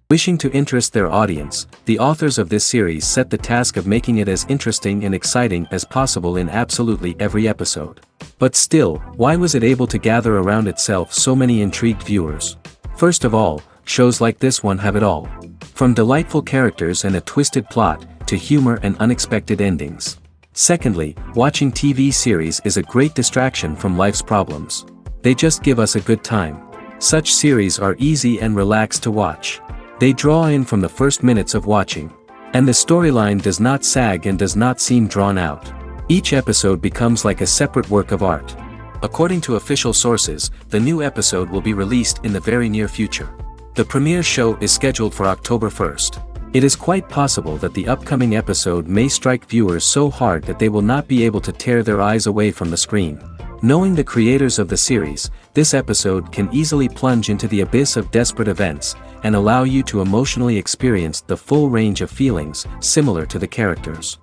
Wishing to interest their audience, the authors of this series set the task of making it as interesting and exciting as possible in absolutely every episode. But still, why was it able to gather around itself so many intrigued viewers? First of all, shows like this one have it all. From delightful characters and a twisted plot, to humor and unexpected endings. Secondly, watching TV series is a great distraction from life's problems. They just give us a good time. Such series are easy and relaxed to watch. They draw in from the first minutes of watching. And the storyline does not sag and does not seem drawn out. Each episode becomes like a separate work of art. According to official sources, the new episode will be released in the very near future. The premiere show is scheduled for October 1st. It is quite possible that the upcoming episode may strike viewers so hard that they will not be able to tear their eyes away from the screen. Knowing the creators of the series, this episode can easily plunge into the abyss of desperate events, and allow you to emotionally experience the full range of feelings, similar to the characters.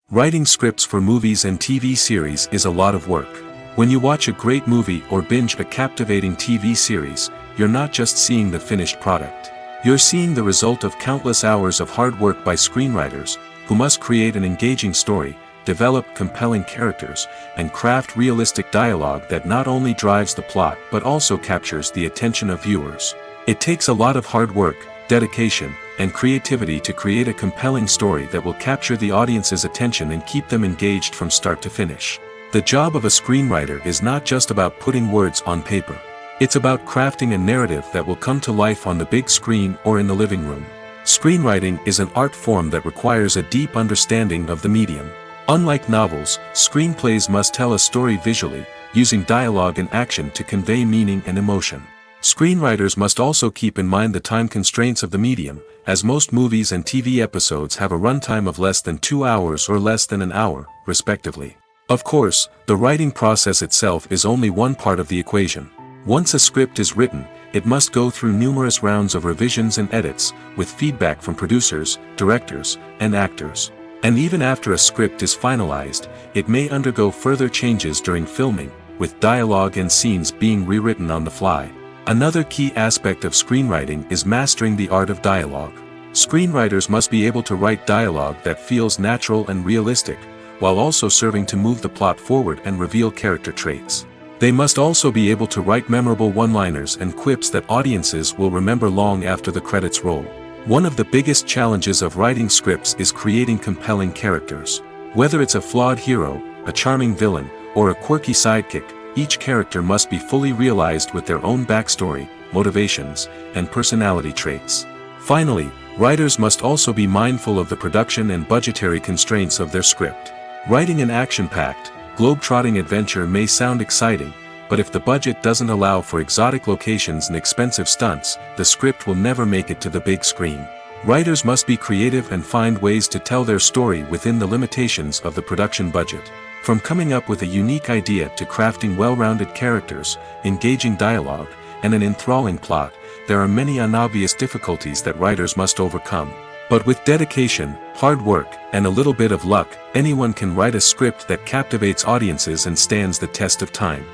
Writing scripts for movies and TV series is a lot of work. When you watch a great movie or binge a captivating TV series, you're not just seeing the finished product. You're seeing the result of countless hours of hard work by screenwriters, who must create an engaging story, develop compelling characters, and craft realistic dialogue that not only drives the plot but also captures the attention of viewers. It takes a lot of hard work, dedication, and creativity to create a compelling story that will capture the audience's attention and keep them engaged from start to finish. The job of a screenwriter is not just about putting words on paper. It's about crafting a narrative that will come to life on the big screen or in the living room. Screenwriting is an art form that requires a deep understanding of the medium. Unlike novels, screenplays must tell a story visually, using dialogue and action to convey meaning and emotion. Screenwriters must also keep in mind the time constraints of the medium, as most movies and TV episodes have a runtime of less than 2 hours or less than an hour, respectively. Of course, the writing process itself is only one part of the equation. Once a script is written, it must go through numerous rounds of revisions and edits, with feedback from producers, directors, and actors. And even after a script is finalized, it may undergo further changes during filming, with dialogue and scenes being rewritten on the fly. Another key aspect of screenwriting is mastering the art of dialogue. Screenwriters must be able to write dialogue that feels natural and realistic, while also serving to move the plot forward and reveal character traits. They must also be able to write memorable one-liners and quips that audiences will remember long after the credits roll. One of the biggest challenges of writing scripts is creating compelling characters. Whether it's a flawed hero, a charming villain, or a quirky sidekick, each character must be fully realized with their own backstory, motivations, and personality traits. Finally, writers must also be mindful of the production and budgetary constraints of their script. Writing an action-packed, globe-trotting adventure may sound exciting, but if the budget doesn't allow for exotic locations and expensive stunts, the script will never make it to the big screen. Writers must be creative and find ways to tell their story within the limitations of the production budget. From coming up with a unique idea to crafting well-rounded characters, engaging dialogue, and an enthralling plot, there are many unobvious difficulties that writers must overcome. But with dedication, hard work, and a little bit of luck, anyone can write a script that captivates audiences and stands the test of time.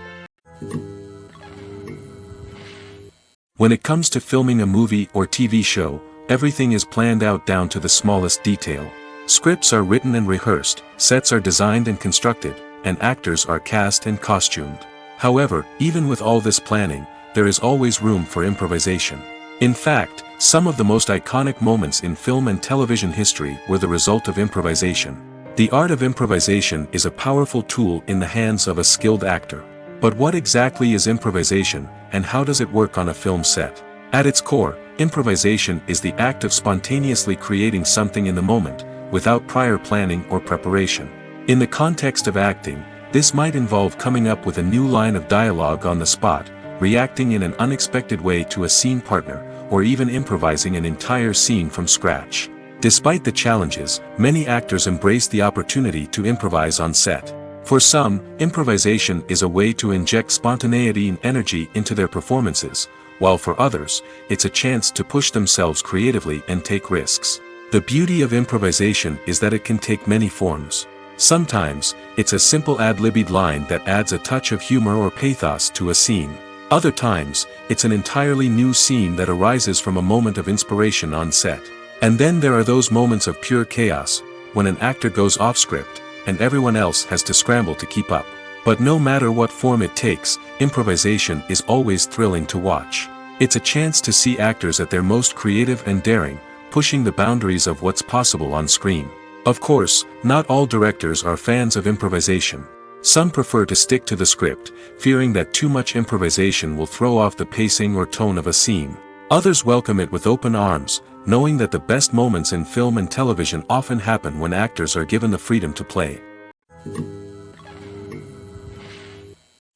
When it comes to filming a movie or TV show, everything is planned out down to the smallest detail. Scripts are written and rehearsed, sets are designed and constructed, and actors are cast and costumed. However, even with all this planning, there is always room for improvisation. In fact, some of the most iconic moments in film and television history were the result of improvisation. The art of improvisation is a powerful tool in the hands of a skilled actor. But what exactly is improvisation, and how does it work on a film set? At its core, improvisation is the act of spontaneously creating something in the moment, without prior planning or preparation. In the context of acting, this might involve coming up with a new line of dialogue on the spot, reacting in an unexpected way to a scene partner, or even improvising an entire scene from scratch. Despite the challenges, many actors embrace the opportunity to improvise on set. For some, improvisation is a way to inject spontaneity and energy into their performances, while for others, it's a chance to push themselves creatively and take risks. The beauty of improvisation is that it can take many forms. Sometimes, it's a simple ad-libbed line that adds a touch of humor or pathos to a scene. Other times, it's an entirely new scene that arises from a moment of inspiration on set. And then there are those moments of pure chaos, when an actor goes off script, and everyone else has to scramble to keep up. But no matter what form it takes, improvisation is always thrilling to watch. It's a chance to see actors at their most creative and daring, pushing the boundaries of what's possible on screen. Of course, not all directors are fans of improvisation. Some prefer to stick to the script, fearing that too much improvisation will throw off the pacing or tone of a scene. Others welcome it with open arms, knowing that the best moments in film and television often happen when actors are given the freedom to play.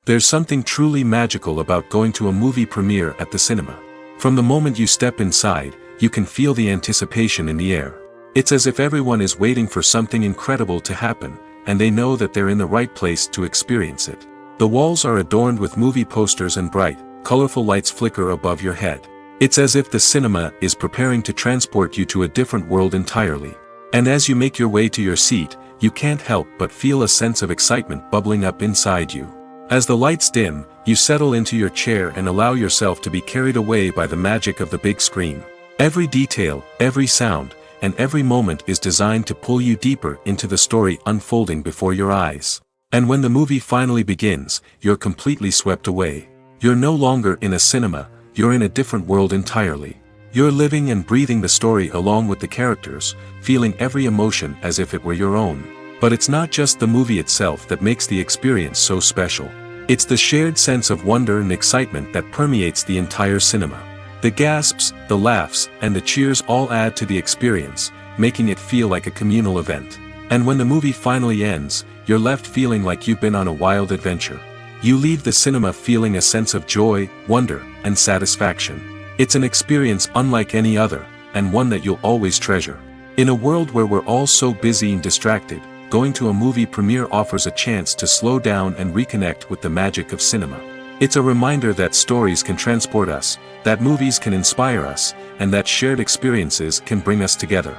There's something truly magical about going to a movie premiere at the cinema. From the moment you step inside, you can feel the anticipation in the air. It's as if everyone is waiting for something incredible to happen, and they know that they're in the right place to experience it. The walls are adorned with movie posters and bright, colorful lights flicker above your head. It's as if the cinema is preparing to transport you to a different world entirely. And as you make your way to your seat, you can't help but feel a sense of excitement bubbling up inside you. As the lights dim, you settle into your chair and allow yourself to be carried away by the magic of the big screen. Every detail, every sound, and every moment is designed to pull you deeper into the story unfolding before your eyes. And when the movie finally begins, you're completely swept away. You're no longer in a cinema, you're in a different world entirely. You're living and breathing the story along with the characters, feeling every emotion as if it were your own. But it's not just the movie itself that makes the experience so special. It's the shared sense of wonder and excitement that permeates the entire cinema. The gasps, the laughs, and the cheers all add to the experience, making it feel like a communal event. And when the movie finally ends, you're left feeling like you've been on a wild adventure. You leave the cinema feeling a sense of joy, wonder, and satisfaction. It's an experience unlike any other, and one that you'll always treasure. In a world where we're all so busy and distracted, going to a movie premiere offers a chance to slow down and reconnect with the magic of cinema. It's a reminder that stories can transport us, that movies can inspire us, and that shared experiences can bring us together.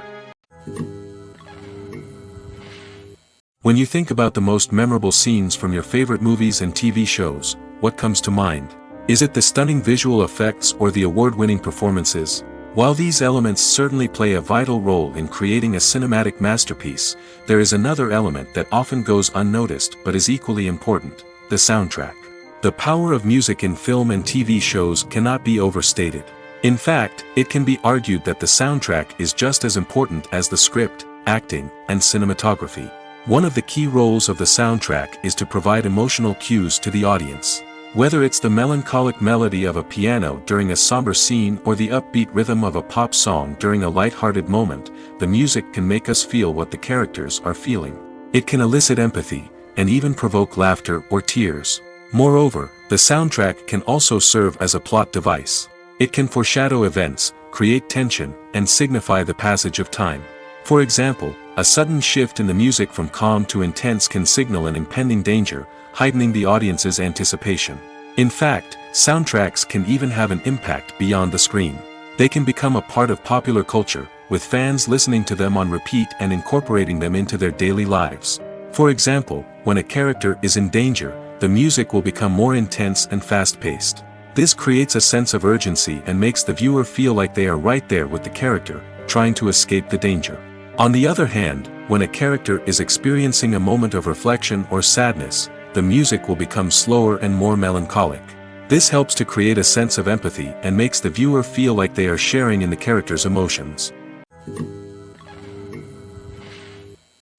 When you think about the most memorable scenes from your favorite movies and TV shows, what comes to mind? Is it the stunning visual effects or the award-winning performances? While these elements certainly play a vital role in creating a cinematic masterpiece, there is another element that often goes unnoticed but is equally important: the soundtrack. The power of music in film and TV shows cannot be overstated. In fact, it can be argued that the soundtrack is just as important as the script, acting, and cinematography. One of the key roles of the soundtrack is to provide emotional cues to the audience. Whether it's the melancholic melody of a piano during a somber scene or the upbeat rhythm of a pop song during a light-hearted moment, the music can make us feel what the characters are feeling. It can elicit empathy, and even provoke laughter or tears. Moreover, the soundtrack can also serve as a plot device. It can foreshadow events, create tension, and signify the passage of time. For example, a sudden shift in the music from calm to intense can signal an impending danger, heightening the audience's anticipation. In fact, soundtracks can even have an impact beyond the screen. They can become a part of popular culture, with fans listening to them on repeat and incorporating them into their daily lives. For example, when a character is in danger, the music will become more intense and fast-paced. This creates a sense of urgency and makes the viewer feel like they are right there with the character, trying to escape the danger. On the other hand, when a character is experiencing a moment of reflection or sadness, the music will become slower and more melancholic. This helps to create a sense of empathy and makes the viewer feel like they are sharing in the character's emotions.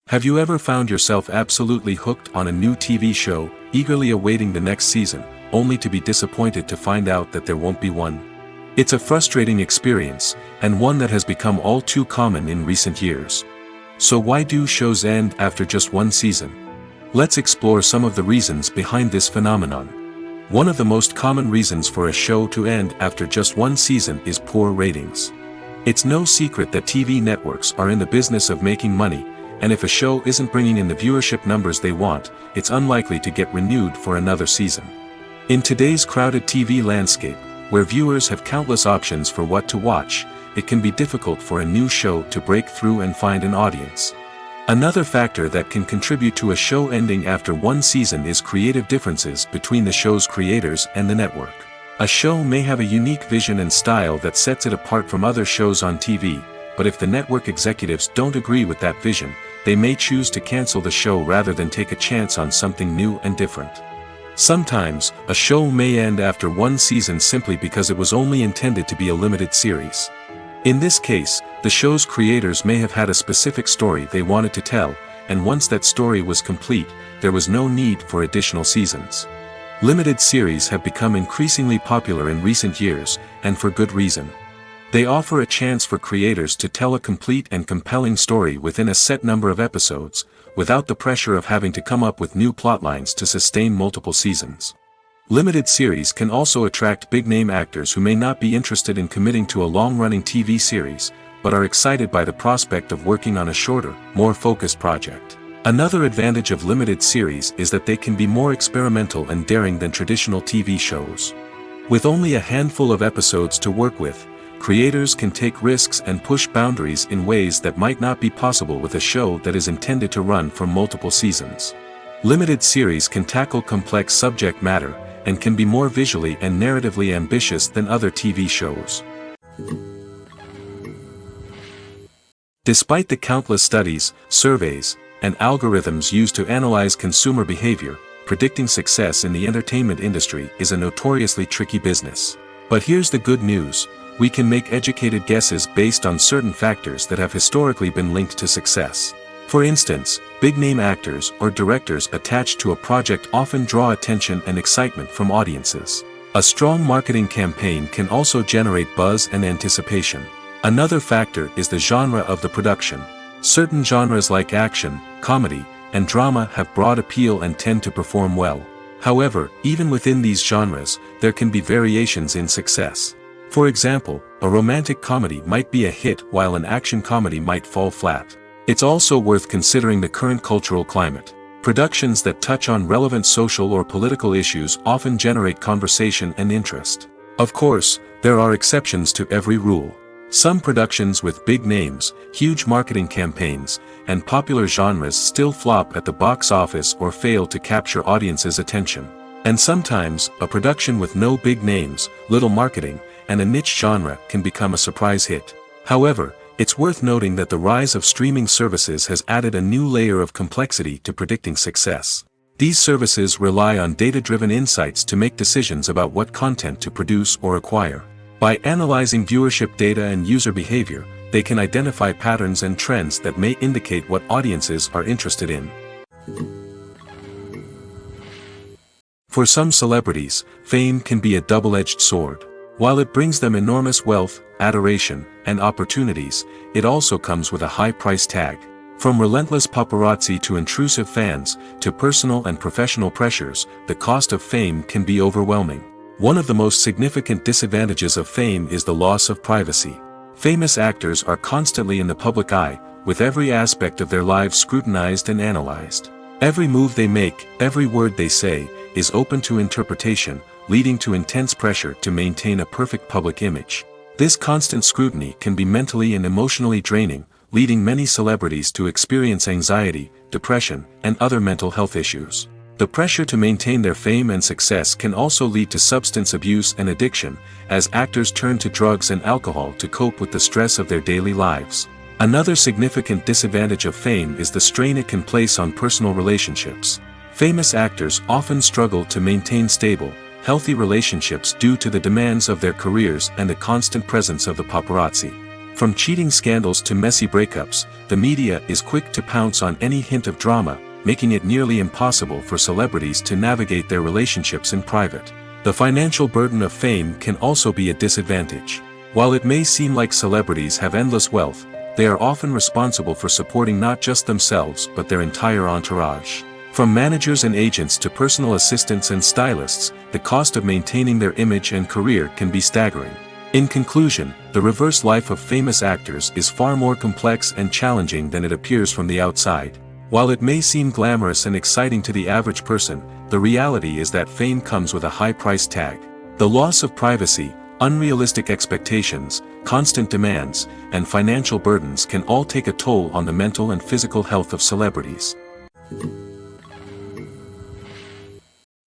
Have you ever found yourself absolutely hooked on a new TV show, eagerly awaiting the next season, only to be disappointed to find out that there won't be one? It's a frustrating experience, and one that has become all too common in recent years. So why do shows end after just one season? Let's explore some of the reasons behind this phenomenon. One of the most common reasons for a show to end after just one season is poor ratings. It's no secret that TV networks are in the business of making money, and if a show isn't bringing in the viewership numbers they want, it's unlikely to get renewed for another season. In today's crowded TV landscape, where viewers have countless options for what to watch, it can be difficult for a new show to break through and find an audience. Another factor that can contribute to a show ending after one season is creative differences between the show's creators and the network. A show may have a unique vision and style that sets it apart from other shows on TV, but if the network executives don't agree with that vision, they may choose to cancel the show rather than take a chance on something new and different. Sometimes, a show may end after one season simply because it was only intended to be a limited series. In this case, the show's creators may have had a specific story they wanted to tell, and once that story was complete, there was no need for additional seasons. Limited series have become increasingly popular in recent years, and for good reason. They offer a chance for creators to tell a complete and compelling story within a set number of episodes, without the pressure of having to come up with new plotlines to sustain multiple seasons. Limited series can also attract big-name actors who may not be interested in committing to a long-running TV series, but are excited by the prospect of working on a shorter, more focused project. Another advantage of limited series is that they can be more experimental and daring than traditional TV shows. With only a handful of episodes to work with, creators can take risks and push boundaries in ways that might not be possible with a show that is intended to run for multiple seasons. Limited series can tackle complex subject matter, and can be more visually and narratively ambitious than other TV shows. Despite the countless studies, surveys, and algorithms used to analyze consumer behavior, predicting success in the entertainment industry is a notoriously tricky business. But here's the good news: we can make educated guesses based on certain factors that have historically been linked to success. For instance, big-name actors or directors attached to a project often draw attention and excitement from audiences. A strong marketing campaign can also generate buzz and anticipation. Another factor is the genre of the production. Certain genres like action, comedy, and drama have broad appeal and tend to perform well. However, even within these genres, there can be variations in success. For example, a romantic comedy might be a hit while an action comedy might fall flat. It's also worth considering the current cultural climate. Productions that touch on relevant social or political issues often generate conversation and interest. Of course, there are exceptions to every rule. Some productions with big names, huge marketing campaigns, and popular genres still flop at the box office or fail to capture audiences' attention. And sometimes, a production with no big names, little marketing, and a niche genre can become a surprise hit. However, it's worth noting that the rise of streaming services has added a new layer of complexity to predicting success. These services rely on data-driven insights to make decisions about what content to produce or acquire. By analyzing viewership data and user behavior, they can identify patterns and trends that may indicate what audiences are interested in. For some celebrities, fame can be a double-edged sword. While it brings them enormous wealth, adoration, and opportunities, it also comes with a high price tag. From relentless paparazzi to intrusive fans, to personal and professional pressures, the cost of fame can be overwhelming. One of the most significant disadvantages of fame is the loss of privacy. Famous actors are constantly in the public eye, with every aspect of their lives scrutinized and analyzed. Every move they make, every word they say, is open to interpretation, leading to intense pressure to maintain a perfect public image. This constant scrutiny can be mentally and emotionally draining, leading many celebrities to experience anxiety, depression, and other mental health issues. The pressure to maintain their fame and success can also lead to substance abuse and addiction, as actors turn to drugs and alcohol to cope with the stress of their daily lives. Another significant disadvantage of fame is the strain it can place on personal relationships. Famous actors often struggle to maintain stable, healthy relationships due to the demands of their careers and the constant presence of the paparazzi. From cheating scandals to messy breakups, the media is quick to pounce on any hint of drama, making it nearly impossible for celebrities to navigate their relationships in private. The financial burden of fame can also be a disadvantage. While it may seem like celebrities have endless wealth, they are often responsible for supporting not just themselves but their entire entourage. From managers and agents to personal assistants and stylists, the cost of maintaining their image and career can be staggering. In conclusion, the reverse life of famous actors is far more complex and challenging than it appears from the outside. While it may seem glamorous and exciting to the average person, the reality is that fame comes with a high price tag. The loss of privacy, unrealistic expectations, constant demands, and financial burdens can all take a toll on the mental and physical health of celebrities.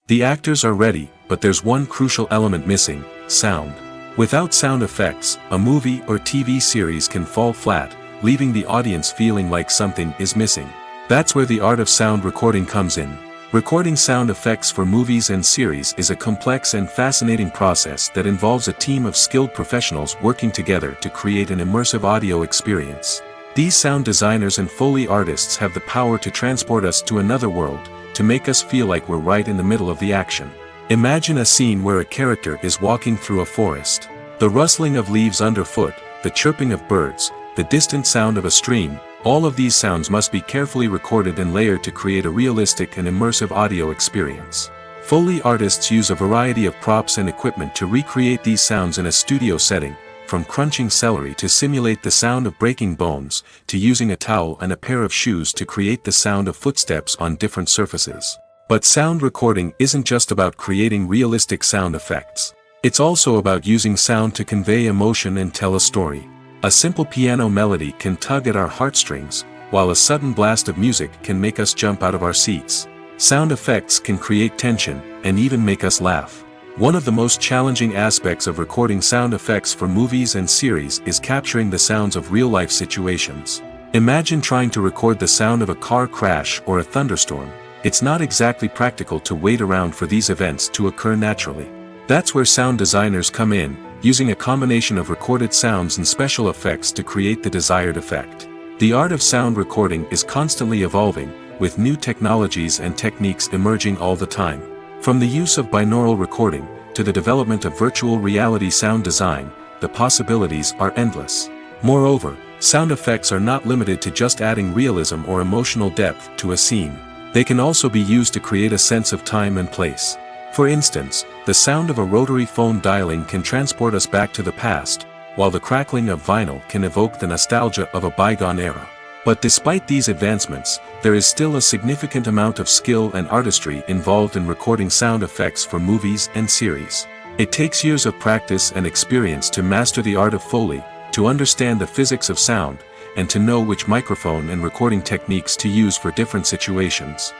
The actors are ready, but there's one crucial element missing: sound. Without sound effects, a movie or TV series can fall flat, leaving the audience feeling like something is missing. That's where the art of sound recording comes in. Recording sound effects for movies and series is a complex and fascinating process that involves a team of skilled professionals working together to create an immersive audio experience. These sound designers and Foley artists have the power to transport us to another world, to make us feel like we're right in the middle of the action. Imagine a scene where a character is walking through a forest. The rustling of leaves underfoot, the chirping of birds, the distant sound of a stream, all of these sounds must be carefully recorded and layered to create a realistic and immersive audio experience. Foley artists use a variety of props and equipment to recreate these sounds in a studio setting, from crunching celery to simulate the sound of breaking bones, to using a towel and a pair of shoes to create the sound of footsteps on different surfaces. But sound recording isn't just about creating realistic sound effects. It's also about using sound to convey emotion and tell a story. A simple piano melody can tug at our heartstrings, while a sudden blast of music can make us jump out of our seats. Sound effects can create tension, and even make us laugh. One of the most challenging aspects of recording sound effects for movies and series is capturing the sounds of real-life situations. Imagine trying to record the sound of a car crash or a thunderstorm. It's not exactly practical to wait around for these events to occur naturally. That's where sound designers come in, using a combination of recorded sounds and special effects to create the desired effect. The art of sound recording is constantly evolving, with new technologies and techniques emerging all the time. From the use of binaural recording, to the development of virtual reality sound design, the possibilities are endless. Moreover, sound effects are not limited to just adding realism or emotional depth to a scene. They can also be used to create a sense of time and place. For instance, the sound of a rotary phone dialing can transport us back to the past, while the crackling of vinyl can evoke the nostalgia of a bygone era. But despite these advancements, there is still a significant amount of skill and artistry involved in recording sound effects for movies and series. It takes years of practice and experience to master the art of Foley, to understand the physics of sound, and to know which microphone and recording techniques to use for different situations.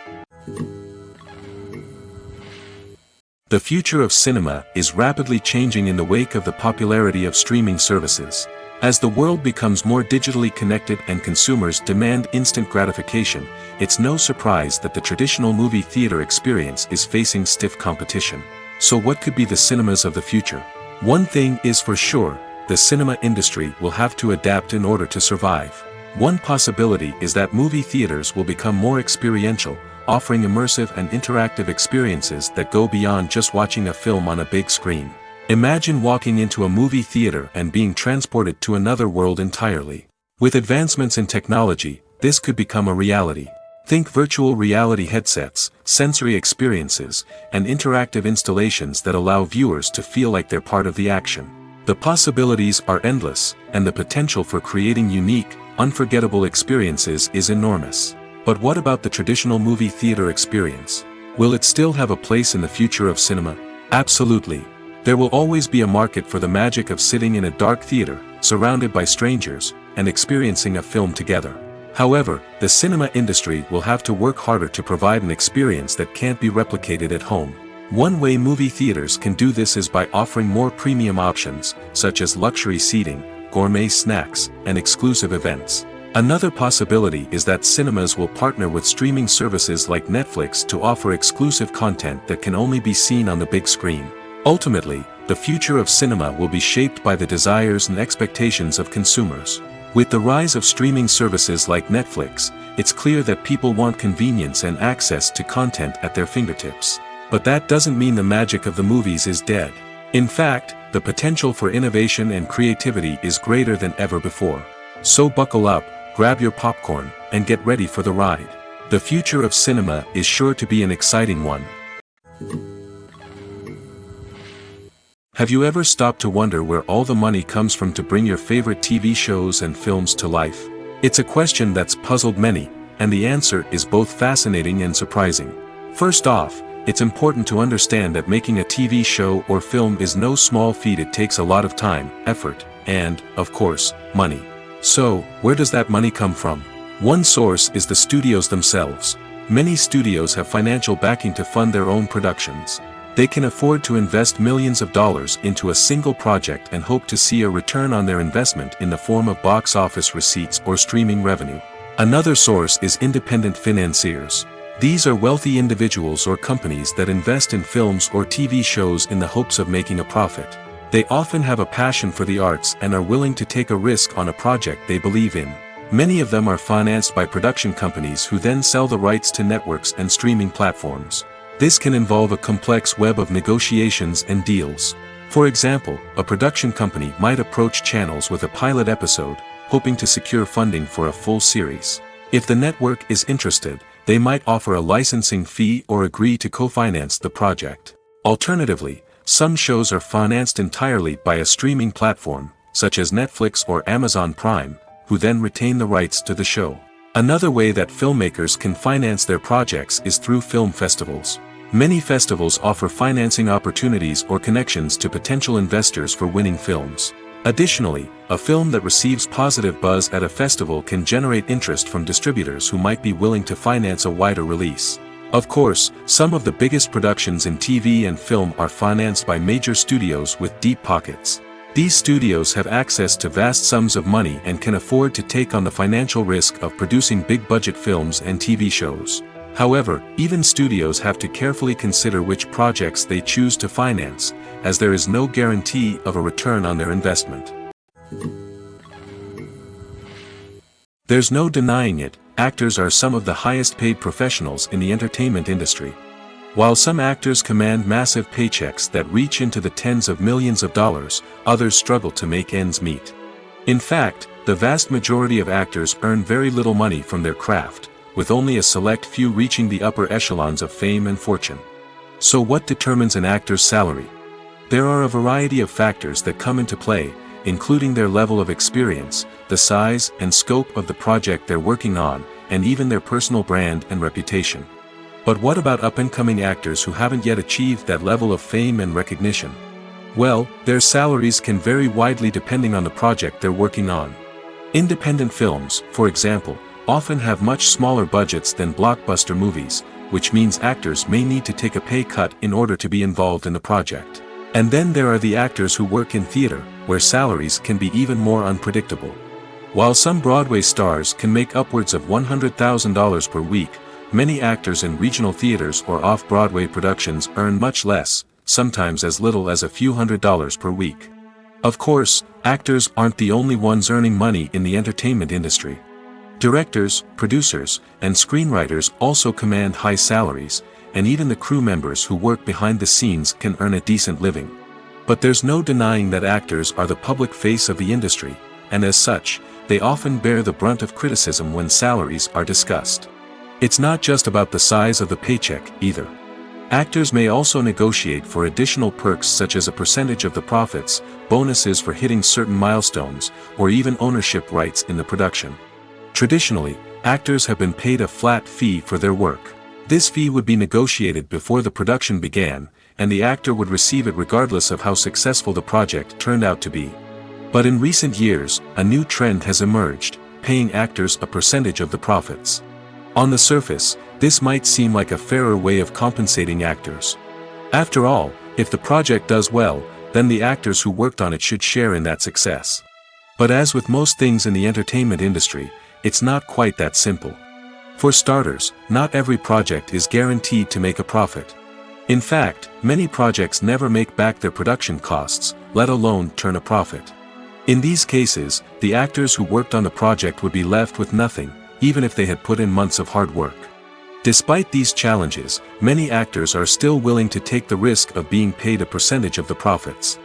The future of cinema is rapidly changing in the wake of the popularity of streaming services. As the world becomes more digitally connected and consumers demand instant gratification, it's no surprise that the traditional movie theater experience is facing stiff competition. So what could be the cinemas of the future? One thing is for sure, the cinema industry will have to adapt in order to survive. One possibility is that movie theaters will become more experiential, offering immersive and interactive experiences that go beyond just watching a film on a big screen. Imagine walking into a movie theater and being transported to another world entirely. With advancements in technology, this could become a reality. Think virtual reality headsets, sensory experiences, and interactive installations that allow viewers to feel like they're part of the action. The possibilities are endless, and the potential for creating unique, unforgettable experiences is enormous. But what about the traditional movie theater experience? Will it still have a place in the future of cinema? Absolutely. There will always be a market for the magic of sitting in a dark theater, surrounded by strangers, and experiencing a film together. However, the cinema industry will have to work harder to provide an experience that can't be replicated at home. One way movie theaters can do this is by offering more premium options, such as luxury seating, gourmet snacks, and exclusive events. Another possibility is that cinemas will partner with streaming services like Netflix to offer exclusive content that can only be seen on the big screen. Ultimately, the future of cinema will be shaped by the desires and expectations of consumers. With the rise of streaming services like Netflix, it's clear that people want convenience and access to content at their fingertips. But that doesn't mean the magic of the movies is dead. In fact, the potential for innovation and creativity is greater than ever before. So buckle up, grab your popcorn, and get ready for the ride. The future of cinema is sure to be an exciting one. Have you ever stopped to wonder where all the money comes from to bring your favorite TV shows and films to life? It's a question that's puzzled many, and the answer is both fascinating and surprising. First off, it's important to understand that making a TV show or film is no small feat. It takes a lot of time, effort, and, of course, money. So, where does that money come from? One source is the studios themselves. Many studios have financial backing to fund their own productions. They can afford to invest millions of dollars into a single project and hope to see a return on their investment in the form of box office receipts or streaming revenue. Another source is independent financiers. These are wealthy individuals or companies that invest in films or TV shows in the hopes of making a profit. They often have a passion for the arts and are willing to take a risk on a project they believe in. Many of them are financed by production companies who then sell the rights to networks and streaming platforms. This can involve a complex web of negotiations and deals. For example, a production company might approach channels with a pilot episode, hoping to secure funding for a full series. If the network is interested, they might offer a licensing fee or agree to co-finance the project. Alternatively, some shows are financed entirely by a streaming platform, such as Netflix or Amazon Prime, who then retain the rights to the show. Another way that filmmakers can finance their projects is through film festivals. Many festivals offer financing opportunities or connections to potential investors for winning films. Additionally, a film that receives positive buzz at a festival can generate interest from distributors who might be willing to finance a wider release. Of course, some of the biggest productions in TV and film are financed by major studios with deep pockets. These studios have access to vast sums of money and can afford to take on the financial risk of producing big-budget films and TV shows. However, even studios have to carefully consider which projects they choose to finance, as there is no guarantee of a return on their investment. There's no denying it, actors are some of the highest-paid professionals in the entertainment industry. While some actors command massive paychecks that reach into the tens of millions of dollars, others struggle to make ends meet. In fact, the vast majority of actors earn very little money from their craft, with only a select few reaching the upper echelons of fame and fortune. So what determines an actor's salary? There are a variety of factors that come into play, including their level of experience, the size and scope of the project they're working on, and even their personal brand and reputation. But what about up-and-coming actors who haven't yet achieved that level of fame and recognition? Well, their salaries can vary widely depending on the project they're working on. Independent films, for example, often have much smaller budgets than blockbuster movies, which means actors may need to take a pay cut in order to be involved in the project. And then there are the actors who work in theater, where salaries can be even more unpredictable. While some Broadway stars can make upwards of $100,000 per week, many actors in regional theaters or off-Broadway productions earn much less, sometimes as little as a few $100s per week. Of course, actors aren't the only ones earning money in the entertainment industry. Directors, producers, and screenwriters also command high salaries, and even the crew members who work behind the scenes can earn a decent living. But there's no denying that actors are the public face of the industry, and as such, they often bear the brunt of criticism when salaries are discussed. It's not just about the size of the paycheck, either. Actors may also negotiate for additional perks such as a percentage of the profits, bonuses for hitting certain milestones, or even ownership rights in the production. Traditionally, actors have been paid a flat fee for their work. This fee would be negotiated before the production began, and the actor would receive it regardless of how successful the project turned out to be. But in recent years, a new trend has emerged, paying actors a percentage of the profits. On the surface, this might seem like a fairer way of compensating actors. After all, if the project does well, then the actors who worked on it should share in that success. But as with most things in the entertainment industry, it's not quite that simple. For starters, not every project is guaranteed to make a profit. In fact, many projects never make back their production costs, let alone turn a profit. In these cases, the actors who worked on the project would be left with nothing, even if they had put in months of hard work. Despite these challenges, many actors are still willing to take the risk of being paid a percentage of the profits.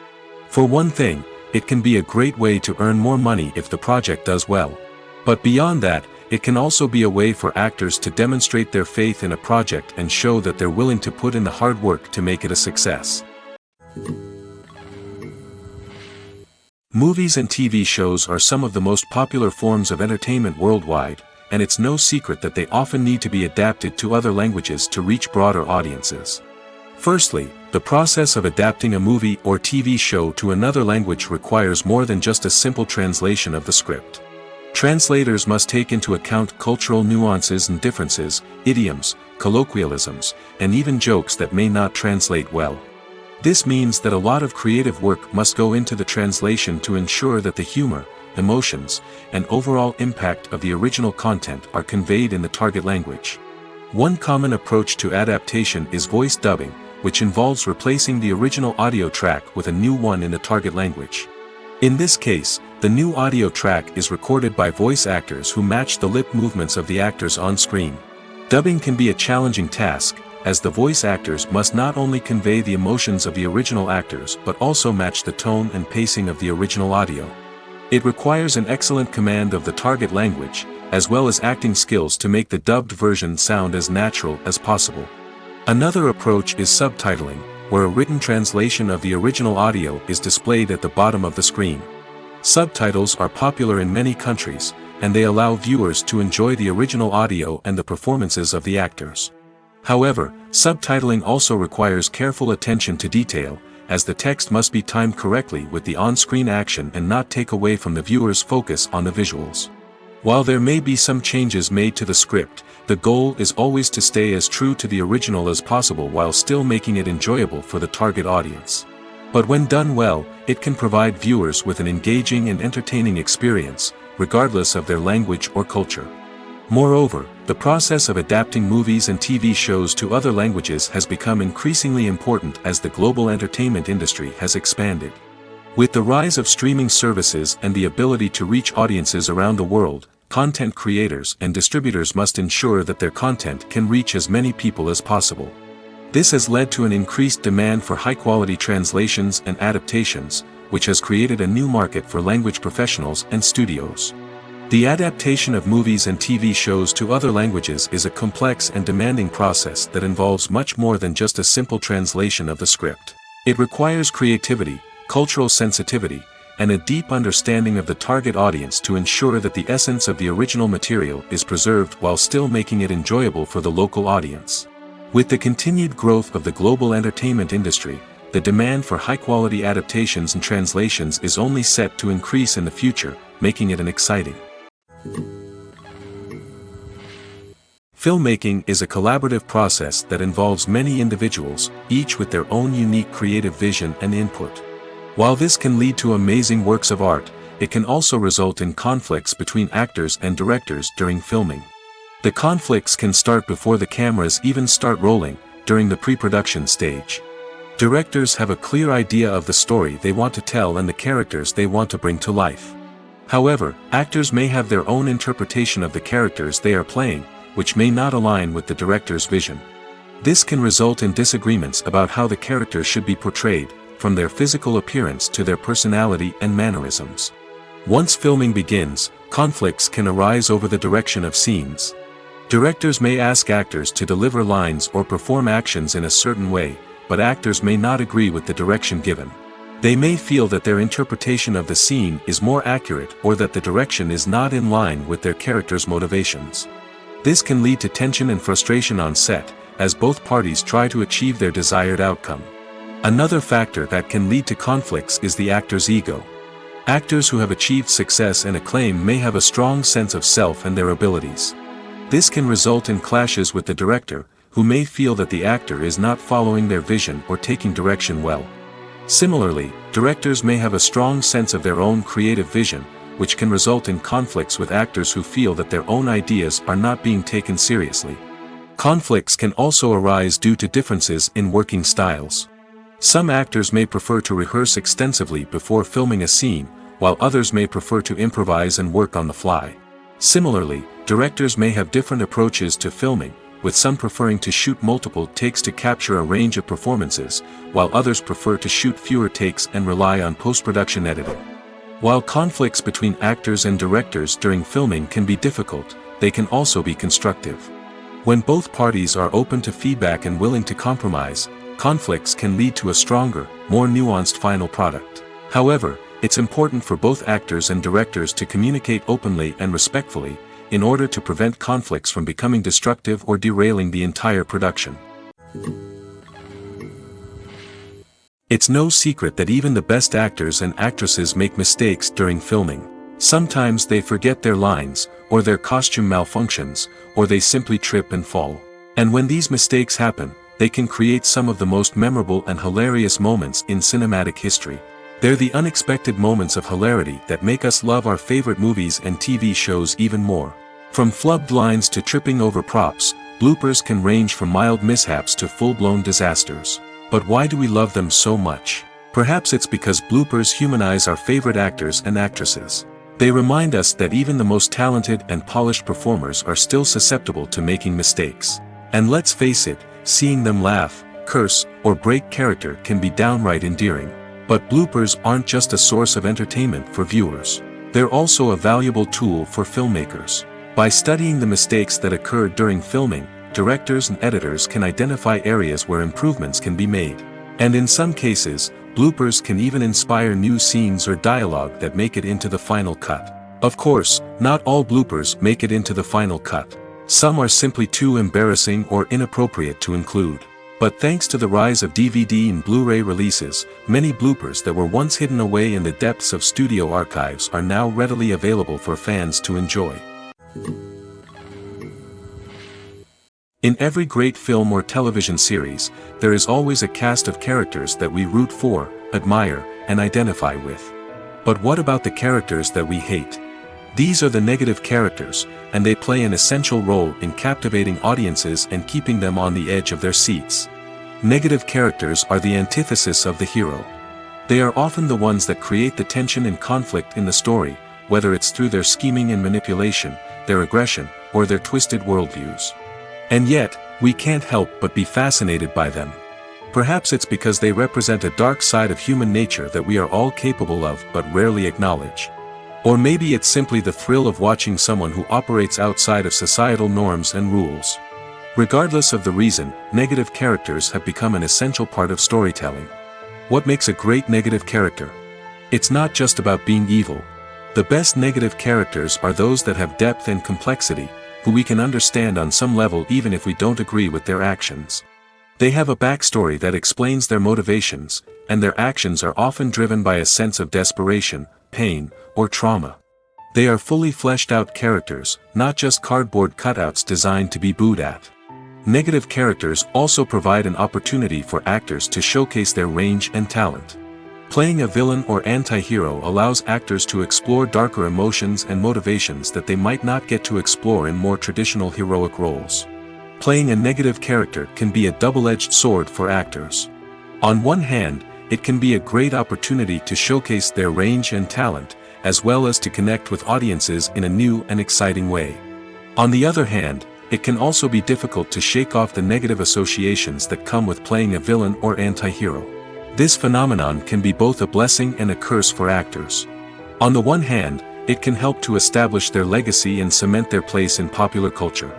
For one thing, it can be a great way to earn more money if the project does well. But beyond that, it can also be a way for actors to demonstrate their faith in a project and show that they're willing to put in the hard work to make it a success. Movies and TV shows are some of the most popular forms of entertainment worldwide, and it's no secret that they often need to be adapted to other languages to reach broader audiences. Firstly, the process of adapting a movie or TV show to another language requires more than just a simple translation of the script. Translators must take into account cultural nuances and differences, idioms, colloquialisms, and even jokes that may not translate well. This means that a lot of creative work must go into the translation to ensure that the humor, emotions, and overall impact of the original content are conveyed in the target language. One common approach to adaptation is voice dubbing, which involves replacing the original audio track with a new one in the target language. In this case, the new audio track is recorded by voice actors who match the lip movements of the actors on screen. Dubbing can be a challenging task, as the voice actors must not only convey the emotions of the original actors but also match the tone and pacing of the original audio. It requires an excellent command of the target language, as well as acting skills to make the dubbed version sound as natural as possible. Another approach is subtitling, where a written translation of the original audio is displayed at the bottom of the screen. Subtitles are popular in many countries, and they allow viewers to enjoy the original audio and the performances of the actors. However, subtitling also requires careful attention to detail, as the text must be timed correctly with the on-screen action and not take away from the viewer's focus on the visuals. While there may be some changes made to the script, the goal is always to stay as true to the original as possible while still making it enjoyable for the target audience. But when done well, it can provide viewers with an engaging and entertaining experience, regardless of their language or culture. Moreover, the process of adapting movies and TV shows to other languages has become increasingly important as the global entertainment industry has expanded. With the rise of streaming services and the ability to reach audiences around the world, content creators and distributors must ensure that their content can reach as many people as possible. This has led to an increased demand for high-quality translations and adaptations, which has created a new market for language professionals and studios. The adaptation of movies and TV shows to other languages is a complex and demanding process that involves much more than just a simple translation of the script. It requires creativity, cultural sensitivity, and a deep understanding of the target audience to ensure that the essence of the original material is preserved while still making it enjoyable for the local audience. With the continued growth of the global entertainment industry, the demand for high-quality adaptations and translations is only set to increase in the future, making it an exciting. Filmmaking is a collaborative process that involves many individuals, each with their own unique creative vision and input. While this can lead to amazing works of art, it can also result in conflicts between actors and directors during filming. The conflicts can start before the cameras even start rolling, during the pre-production stage. Directors have a clear idea of the story they want to tell and the characters they want to bring to life. However, actors may have their own interpretation of the characters they are playing, which may not align with the director's vision. This can result in disagreements about how the characters should be portrayed, from their physical appearance to their personality and mannerisms. Once filming begins, conflicts can arise over the direction of scenes. Directors may ask actors to deliver lines or perform actions in a certain way, but actors may not agree with the direction given. They may feel that their interpretation of the scene is more accurate or that the direction is not in line with their character's motivations. This can lead to tension and frustration on set, as both parties try to achieve their desired outcome. Another factor that can lead to conflicts is the actor's ego. Actors who have achieved success and acclaim may have a strong sense of self and their abilities. This can result in clashes with the director, who may feel that the actor is not following their vision or taking direction well. Similarly, directors may have a strong sense of their own creative vision, which can result in conflicts with actors who feel that their own ideas are not being taken seriously. Conflicts can also arise due to differences in working styles. Some actors may prefer to rehearse extensively before filming a scene, while others may prefer to improvise and work on the fly. Similarly, directors may have different approaches to filming, with some preferring to shoot multiple takes to capture a range of performances, while others prefer to shoot fewer takes and rely on post-production editing. While conflicts between actors and directors during filming can be difficult, they can also be constructive. When both parties are open to feedback and willing to compromise, conflicts can lead to a stronger, more nuanced final product. However, it's important for both actors and directors to communicate openly and respectfully, in order to prevent conflicts from becoming destructive or derailing the entire production. It's no secret that even the best actors and actresses make mistakes during filming. Sometimes they forget their lines, or their costume malfunctions, or they simply trip and fall. And when these mistakes happen, they can create some of the most memorable and hilarious moments in cinematic history. They're the unexpected moments of hilarity that make us love our favorite movies and TV shows even more. From flubbed lines to tripping over props, bloopers can range from mild mishaps to full-blown disasters. But why do we love them so much? Perhaps it's because bloopers humanize our favorite actors and actresses. They remind us that even the most talented and polished performers are still susceptible to making mistakes. And let's face it, seeing them laugh, curse, or break character can be downright endearing. But bloopers aren't just a source of entertainment for viewers. They're also a valuable tool for filmmakers. By studying the mistakes that occurred during filming, directors and editors can identify areas where improvements can be made. And in some cases, bloopers can even inspire new scenes or dialogue that make it into the final cut. Of course, not all bloopers make it into the final cut. Some are simply too embarrassing or inappropriate to include. But thanks to the rise of DVD and Blu-ray releases, many bloopers that were once hidden away in the depths of studio archives are now readily available for fans to enjoy. In every great film or television series, there is always a cast of characters that we root for, admire, and identify with. But what about the characters that we hate? These are the negative characters, and they play an essential role in captivating audiences and keeping them on the edge of their seats. Negative characters are the antithesis of the hero. They are often the ones that create the tension and conflict in the story, whether it's through their scheming and manipulation, their aggression, or their twisted worldviews. And yet, we can't help but be fascinated by them. Perhaps it's because they represent a dark side of human nature that we are all capable of but rarely acknowledge. Or maybe it's simply the thrill of watching someone who operates outside of societal norms and rules. Regardless of the reason, negative characters have become an essential part of storytelling. What makes a great negative character? It's not just about being evil. The best negative characters are those that have depth and complexity, who we can understand on some level even if we don't agree with their actions. They have a backstory that explains their motivations, and their actions are often driven by a sense of desperation, pain, or trauma. They are fully fleshed out characters, not just cardboard cutouts designed to be booed at. Negative characters also provide an opportunity for actors to showcase their range and talent. Playing a villain or anti-hero allows actors to explore darker emotions and motivations that they might not get to explore in more traditional heroic roles. Playing a negative character can be a double-edged sword for actors. On one hand, it can be a great opportunity to showcase their range and talent, as well as to connect with audiences in a new and exciting way. On the other hand, it can also be difficult to shake off the negative associations that come with playing a villain or anti-hero. This phenomenon can be both a blessing and a curse for actors. On the one hand, it can help to establish their legacy and cement their place in popular culture.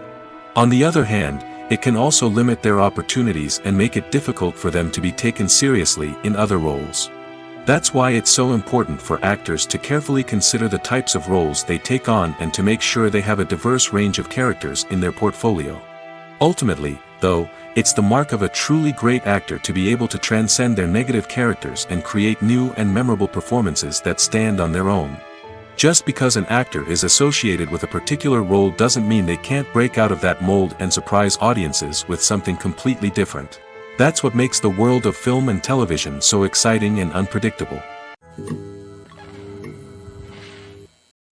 On the other hand, it can also limit their opportunities and make it difficult for them to be taken seriously in other roles. That's why it's so important for actors to carefully consider the types of roles they take on and to make sure they have a diverse range of characters in their portfolio. Ultimately, though, it's the mark of a truly great actor to be able to transcend their negative characters and create new and memorable performances that stand on their own. Just because an actor is associated with a particular role doesn't mean they can't break out of that mold and surprise audiences with something completely different. That's what makes the world of film and television so exciting and unpredictable.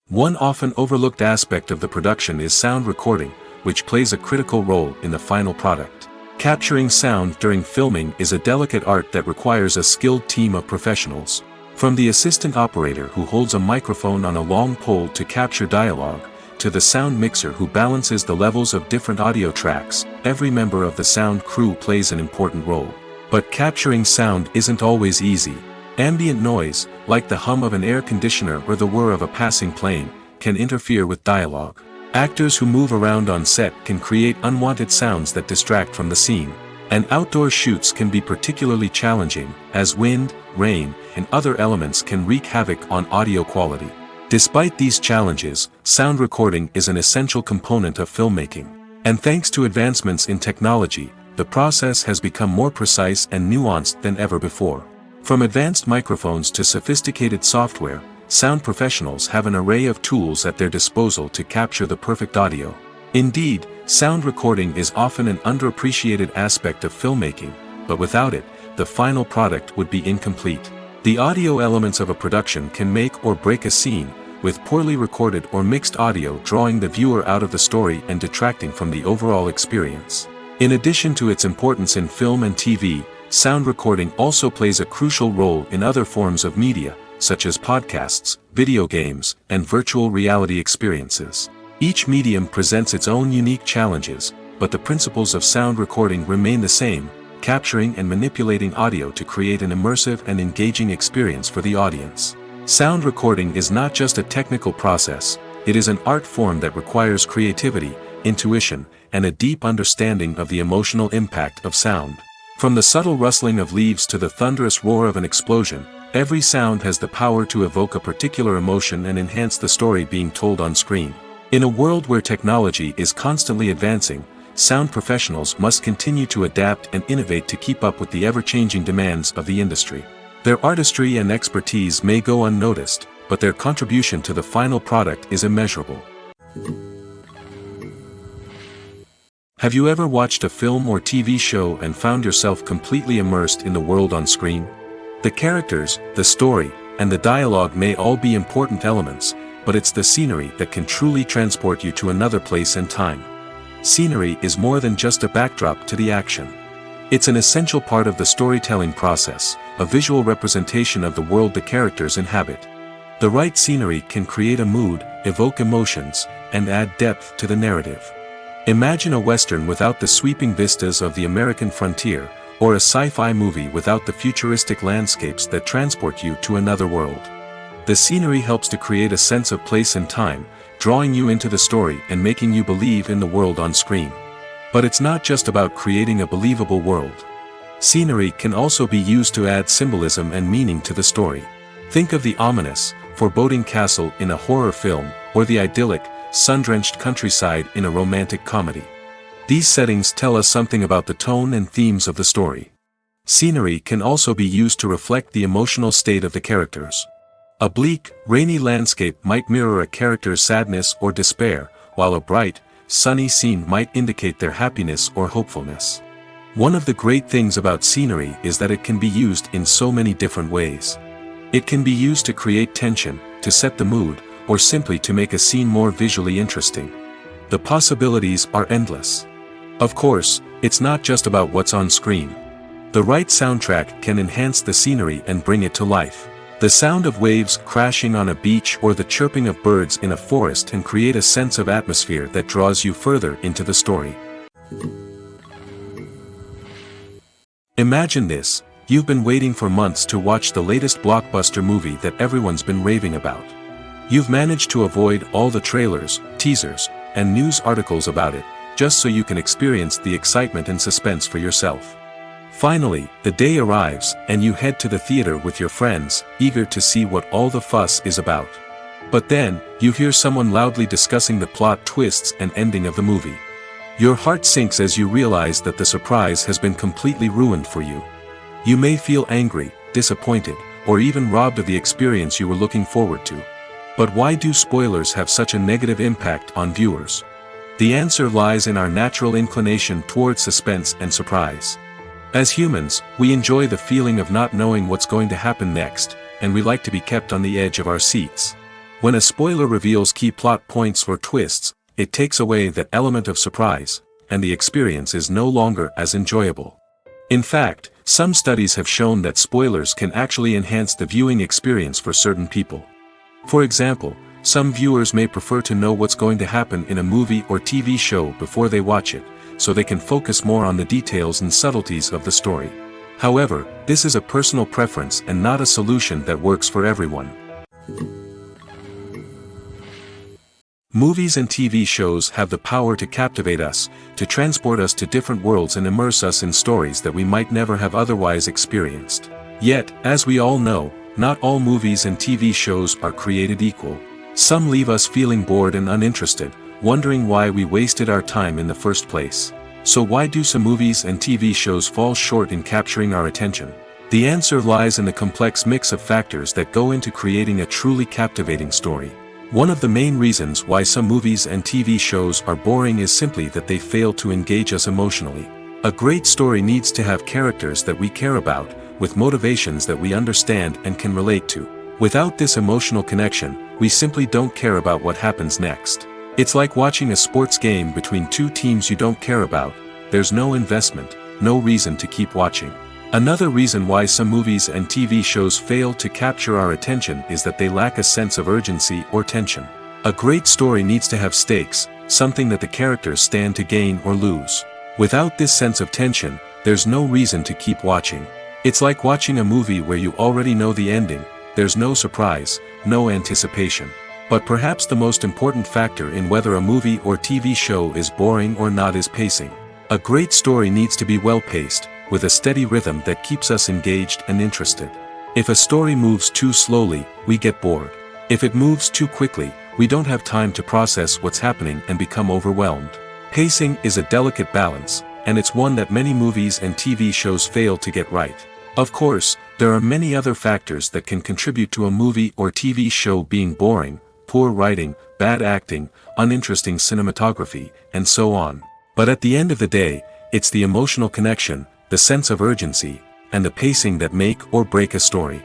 One often overlooked aspect of the production is sound recording, which plays a critical role in the final product. Capturing sound during filming is a delicate art that requires a skilled team of professionals. From the assistant operator who holds a microphone on a long pole to capture dialogue, to the sound mixer who balances the levels of different audio tracks, every member of the sound crew plays an important role. But capturing sound isn't always easy. Ambient noise, like the hum of an air conditioner or the whir of a passing plane, can interfere with dialogue. Actors who move around on set can create unwanted sounds that distract from the scene. And outdoor shoots can be particularly challenging, as wind, rain, and other elements can wreak havoc on audio quality. Despite these challenges, sound recording is an essential component of filmmaking. And thanks to advancements in technology, the process has become more precise and nuanced than ever before. From advanced microphones to sophisticated software, sound professionals have an array of tools at their disposal to capture the perfect audio. Indeed, sound recording is often an underappreciated aspect of filmmaking, but without it, the final product would be incomplete. The audio elements of a production can make or break a scene, with poorly recorded or mixed audio drawing the viewer out of the story and detracting from the overall experience. In addition to its importance in film and TV, sound recording also plays a crucial role in other forms of media, such as podcasts, video games, and virtual reality experiences. Each medium presents its own unique challenges, but the principles of sound recording remain the same, capturing and manipulating audio to create an immersive and engaging experience for the audience. Sound recording is not just a technical process, it is an art form that requires creativity, intuition, and a deep understanding of the emotional impact of sound. From the subtle rustling of leaves to the thunderous roar of an explosion, every sound has the power to evoke a particular emotion and enhance the story being told on screen. In a world where technology is constantly advancing, sound professionals must continue to adapt and innovate to keep up with the ever-changing demands of the industry. Their artistry and expertise may go unnoticed, but their contribution to the final product is immeasurable. Have you ever watched a film or TV show and found yourself completely immersed in the world on screen? The characters, the story, and the dialogue may all be important elements, but it's the scenery that can truly transport you to another place and time. Scenery is more than just a backdrop to the action. It's an essential part of the storytelling process, a visual representation of the world the characters inhabit. The right scenery can create a mood, evoke emotions, and add depth to the narrative. Imagine a Western without the sweeping vistas of the American frontier, or a sci-fi movie without the futuristic landscapes that transport you to another world. The scenery helps to create a sense of place and time, drawing you into the story and making you believe in the world on screen. But it's not just about creating a believable world. Scenery can also be used to add symbolism and meaning to the story. Think of the ominous, foreboding castle in a horror film, or the idyllic, sun-drenched countryside in a romantic comedy. These settings tell us something about the tone and themes of the story. Scenery can also be used to reflect the emotional state of the characters. A bleak, rainy landscape might mirror a character's sadness or despair, while a bright, sunny scene might indicate their happiness or hopefulness. One of the great things about scenery is that it can be used in so many different ways. It can be used to create tension, to set the mood, or simply to make a scene more visually interesting. The possibilities are endless. Of course, it's not just about what's on screen. The right soundtrack can enhance the scenery and bring it to life. The sound of waves crashing on a beach or the chirping of birds in a forest can create a sense of atmosphere that draws you further into the story. Imagine this: you've been waiting for months to watch the latest blockbuster movie that everyone's been raving about. You've managed to avoid all the trailers, teasers, and news articles about it, just so you can experience the excitement and suspense for yourself. Finally, the day arrives, and you head to the theater with your friends, eager to see what all the fuss is about. But then, you hear someone loudly discussing the plot twists and ending of the movie. Your heart sinks as you realize that the surprise has been completely ruined for you. You may feel angry, disappointed, or even robbed of the experience you were looking forward to. But why do spoilers have such a negative impact on viewers? The answer lies in our natural inclination towards suspense and surprise. As humans, we enjoy the feeling of not knowing what's going to happen next, and we like to be kept on the edge of our seats. When a spoiler reveals key plot points or twists, it takes away that element of surprise, and the experience is no longer as enjoyable. In fact, some studies have shown that spoilers can actually enhance the viewing experience for certain people. For example, some viewers may prefer to know what's going to happen in a movie or TV show before they watch it, so they can focus more on the details and subtleties of the story. However, this is a personal preference and not a solution that works for everyone. Movies and TV shows have the power to captivate us, to transport us to different worlds and immerse us in stories that we might never have otherwise experienced. Yet, as we all know, not all movies and TV shows are created equal. Some leave us feeling bored and uninterested, wondering why we wasted our time in the first place. So why do some movies and TV shows fall short in capturing our attention? The answer lies in the complex mix of factors that go into creating a truly captivating story. One of the main reasons why some movies and TV shows are boring is simply that they fail to engage us emotionally. A great story needs to have characters that we care about, with motivations that we understand and can relate to. Without this emotional connection, we simply don't care about what happens next. It's like watching a sports game between two teams you don't care about. There's no investment, no reason to keep watching. Another reason why some movies and TV shows fail to capture our attention is that they lack a sense of urgency or tension. A great story needs to have stakes, something that the characters stand to gain or lose. Without this sense of tension, there's no reason to keep watching. It's like watching a movie where you already know the ending. There's no surprise, no anticipation. But perhaps the most important factor in whether a movie or TV show is boring or not is pacing. A great story needs to be well-paced, with a steady rhythm that keeps us engaged and interested. If a story moves too slowly, we get bored. If it moves too quickly, we don't have time to process what's happening and become overwhelmed. Pacing is a delicate balance, and it's one that many movies and TV shows fail to get right. Of course, there are many other factors that can contribute to a movie or TV show being boring: poor writing, bad acting, uninteresting cinematography, and so on. But at the end of the day, it's the emotional connection, the sense of urgency, and the pacing that make or break a story.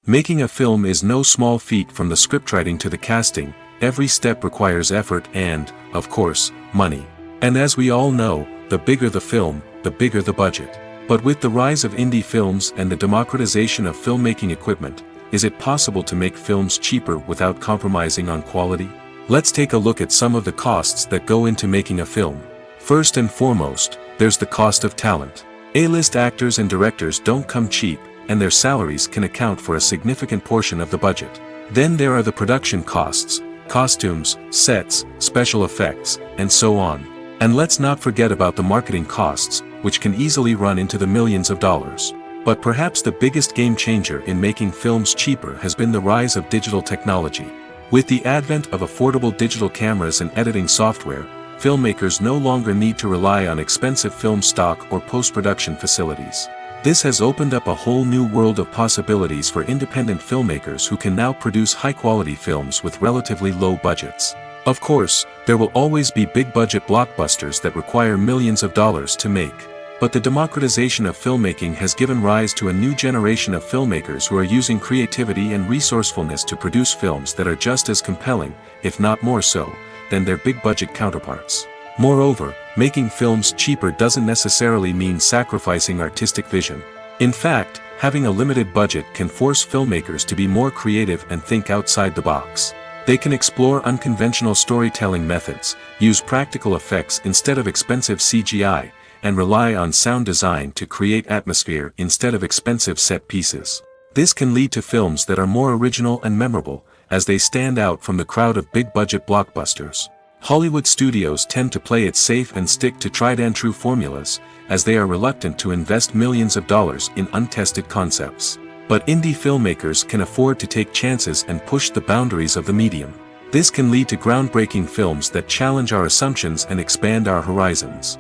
Making a film is no small feat. From the scriptwriting to the casting, every step requires effort and, of course, money. And as we all know, the bigger the film, the bigger the budget. But with the rise of indie films and the democratization of filmmaking equipment, is it possible to make films cheaper without compromising on quality? Let's take a look at some of the costs that go into making a film. First and foremost, there's the cost of talent. A-list actors and directors don't come cheap, and their salaries can account for a significant portion of the budget. Then there are the production costs: costumes, sets, special effects, and so on. And let's not forget about the marketing costs, which can easily run into the millions of dollars. But perhaps the biggest game changer in making films cheaper has been the rise of digital technology. With the advent of affordable digital cameras and editing software, filmmakers no longer need to rely on expensive film stock or post-production facilities. This has opened up a whole new world of possibilities for independent filmmakers who can now produce high-quality films with relatively low budgets. Of course, there will always be big-budget blockbusters that require millions of dollars to make. But the democratization of filmmaking has given rise to a new generation of filmmakers who are using creativity and resourcefulness to produce films that are just as compelling, if not more so, than their big-budget counterparts. Moreover, making films cheaper doesn't necessarily mean sacrificing artistic vision. In fact, having a limited budget can force filmmakers to be more creative and think outside the box. They can explore unconventional storytelling methods, use practical effects instead of expensive CGI, and rely on sound design to create atmosphere instead of expensive set pieces. This can lead to films that are more original and memorable, as they stand out from the crowd of big-budget blockbusters. Hollywood studios tend to play it safe and stick to tried-and-true formulas, as they are reluctant to invest millions of dollars in untested concepts. But indie filmmakers can afford to take chances and push the boundaries of the medium. This can lead to groundbreaking films that challenge our assumptions and expand our horizons.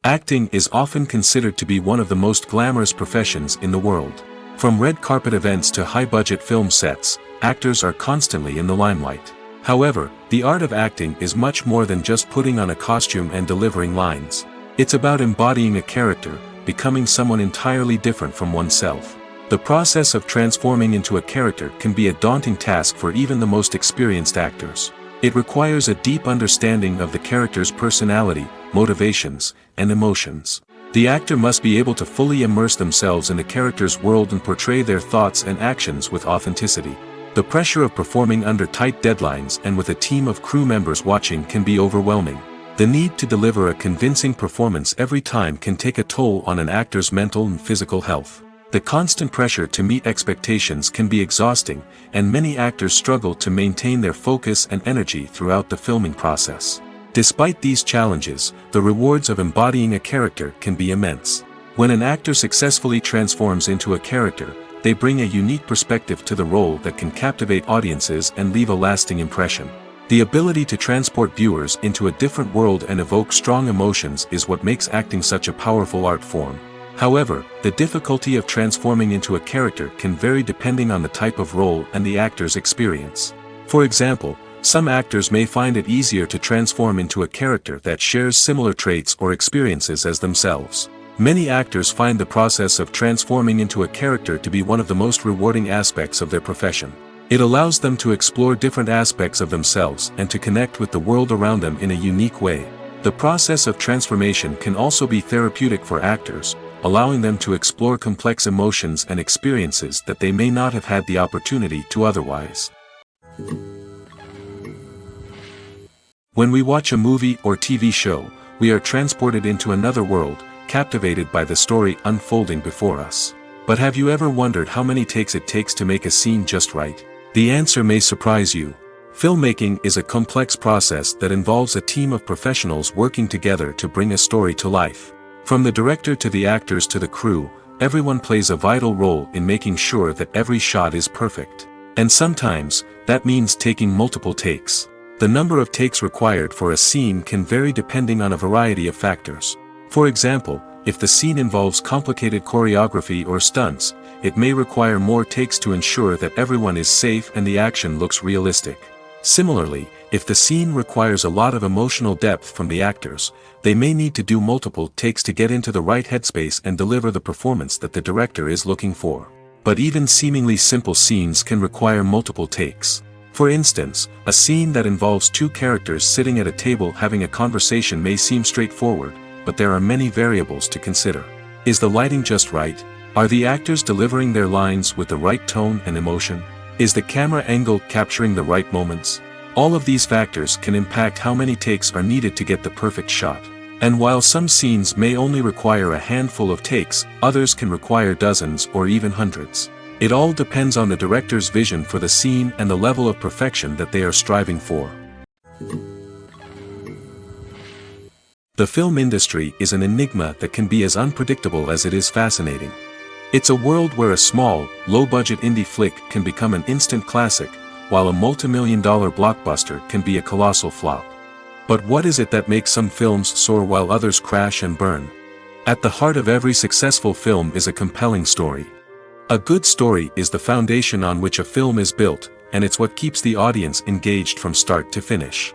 Acting is often considered to be one of the most glamorous professions in the world. From red carpet events to high-budget film sets, actors are constantly in the limelight. However, the art of acting is much more than just putting on a costume and delivering lines. It's about embodying a character, becoming someone entirely different from oneself. The process of transforming into a character can be a daunting task for even the most experienced actors. It requires a deep understanding of the character's personality, motivations, and emotions. The actor must be able to fully immerse themselves in the character's world and portray their thoughts and actions with authenticity. The pressure of performing under tight deadlines and with a team of crew members watching can be overwhelming. The need to deliver a convincing performance every time can take a toll on an actor's mental and physical health. The constant pressure to meet expectations can be exhausting, and many actors struggle to maintain their focus and energy throughout the filming process. Despite these challenges, the rewards of embodying a character can be immense. When an actor successfully transforms into a character, they bring a unique perspective to the role that can captivate audiences and leave a lasting impression. The ability to transport viewers into a different world and evoke strong emotions is what makes acting such a powerful art form. However, the difficulty of transforming into a character can vary depending on the type of role and the actor's experience. For example, some actors may find it easier to transform into a character that shares similar traits or experiences as themselves. Many actors find the process of transforming into a character to be one of the most rewarding aspects of their profession. It allows them to explore different aspects of themselves and to connect with the world around them in a unique way. The process of transformation can also be therapeutic for actors, allowing them to explore complex emotions and experiences that they may not have had the opportunity to otherwise. When we watch a movie or TV show, we are transported into another world, captivated by the story unfolding before us. But have you ever wondered how many takes it takes to make a scene just right? The answer may surprise you. Filmmaking is a complex process that involves a team of professionals working together to bring a story to life. From the director to the actors to the crew, everyone plays a vital role in making sure that every shot is perfect. And sometimes, that means taking multiple takes. The number of takes required for a scene can vary depending on a variety of factors. For example, if the scene involves complicated choreography or stunts, it may require more takes to ensure that everyone is safe and the action looks realistic. Similarly, if the scene requires a lot of emotional depth from the actors, they may need to do multiple takes to get into the right headspace and deliver the performance that the director is looking for. But even seemingly simple scenes can require multiple takes. For instance, a scene that involves two characters sitting at a table having a conversation may seem straightforward, but there are many variables to consider. Is the lighting just right? Are the actors delivering their lines with the right tone and emotion? Is the camera angle capturing the right moments? All of these factors can impact how many takes are needed to get the perfect shot. And while some scenes may only require a handful of takes, others can require dozens or even hundreds. It all depends on the director's vision for the scene and the level of perfection that they are striving for. The film industry is an enigma that can be as unpredictable as it is fascinating. It's a world where a small, low-budget indie flick can become an instant classic, while a multi-million-dollar blockbuster can be a colossal flop. But what is it that makes some films soar while others crash and burn? At the heart of every successful film is a compelling story. A good story is the foundation on which a film is built, and it's what keeps the audience engaged from start to finish.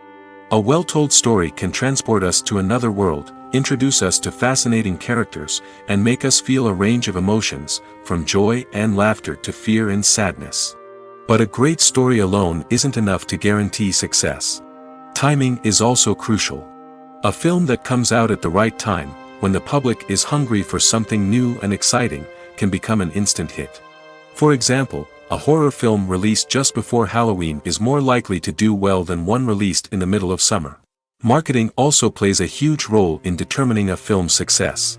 A well-told story can transport us to another world, introduce us to fascinating characters, and make us feel a range of emotions, from joy and laughter to fear and sadness. But a great story alone isn't enough to guarantee success. Timing is also crucial. A film that comes out at the right time, when the public is hungry for something new and exciting, can become an instant hit. For example, a horror film released just before Halloween is more likely to do well than one released in the middle of summer. Marketing also plays a huge role in determining a film's success.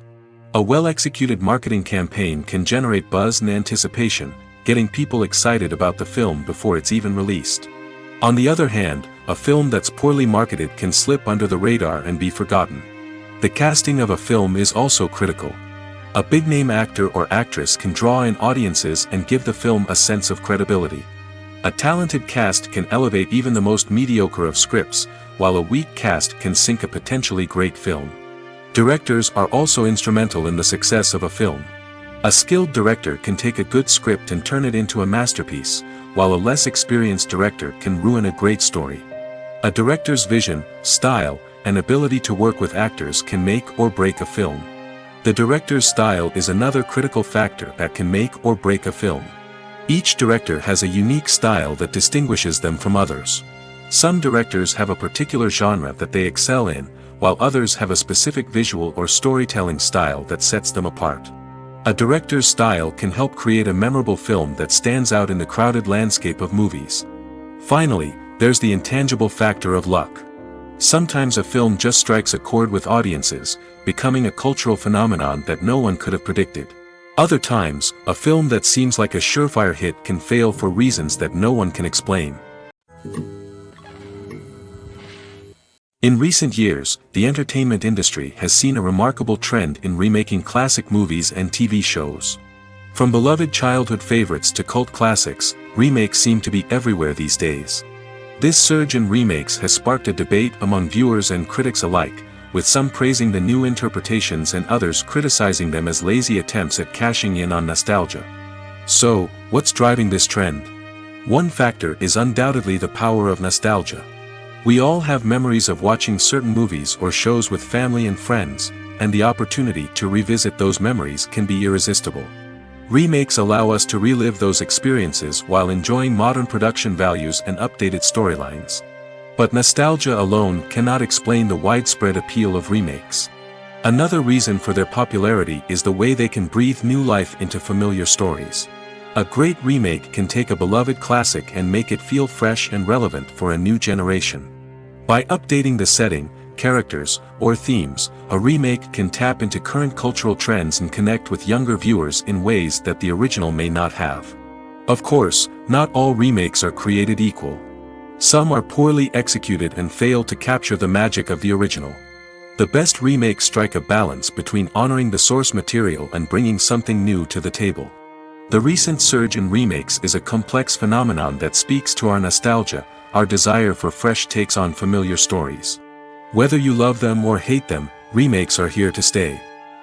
A well-executed marketing campaign can generate buzz and anticipation, getting people excited about the film before it's even released. On the other hand, a film that's poorly marketed can slip under the radar and be forgotten. The casting of a film is also critical. A big-name actor or actress can draw in audiences and give the film a sense of credibility. A talented cast can elevate even the most mediocre of scripts, while a weak cast can sink a potentially great film. Directors are also instrumental in the success of a film. A skilled director can take a good script and turn it into a masterpiece, while a less experienced director can ruin a great story. A director's vision, style, and ability to work with actors can make or break a film. The director's style is another critical factor that can make or break a film. Each director has a unique style that distinguishes them from others. Some directors have a particular genre that they excel in, while others have a specific visual or storytelling style that sets them apart. A director's style can help create a memorable film that stands out in the crowded landscape of movies. Finally, there's the intangible factor of luck. Sometimes a film just strikes a chord with audiences, becoming a cultural phenomenon that no one could have predicted. Other times, a film that seems like a surefire hit can fail for reasons that no one can explain. In recent years, the entertainment industry has seen a remarkable trend in remaking classic movies and TV shows. From beloved childhood favorites to cult classics, remakes seem to be everywhere these days. This surge in remakes has sparked a debate among viewers and critics alike, with some praising the new interpretations and others criticizing them as lazy attempts at cashing in on nostalgia. So, what's driving this trend? One factor is undoubtedly the power of nostalgia. We all have memories of watching certain movies or shows with family and friends, and the opportunity to revisit those memories can be irresistible. Remakes allow us to relive those experiences while enjoying modern production values and updated storylines. But nostalgia alone cannot explain the widespread appeal of remakes. Another reason for their popularity is the way they can breathe new life into familiar stories. A great remake can take a beloved classic and make it feel fresh and relevant for a new generation. By updating the setting, characters, or themes, a remake can tap into current cultural trends and connect with younger viewers in ways that the original may not have. Of course, not all remakes are created equal. Some are poorly executed and fail to capture the magic of the original. The best remakes strike a balance between honoring the source material and bringing something new to the table. The recent surge in remakes is a complex phenomenon that speaks to our nostalgia, our desire for fresh takes on familiar stories. Whether you love them or hate them, remakes are here to stay.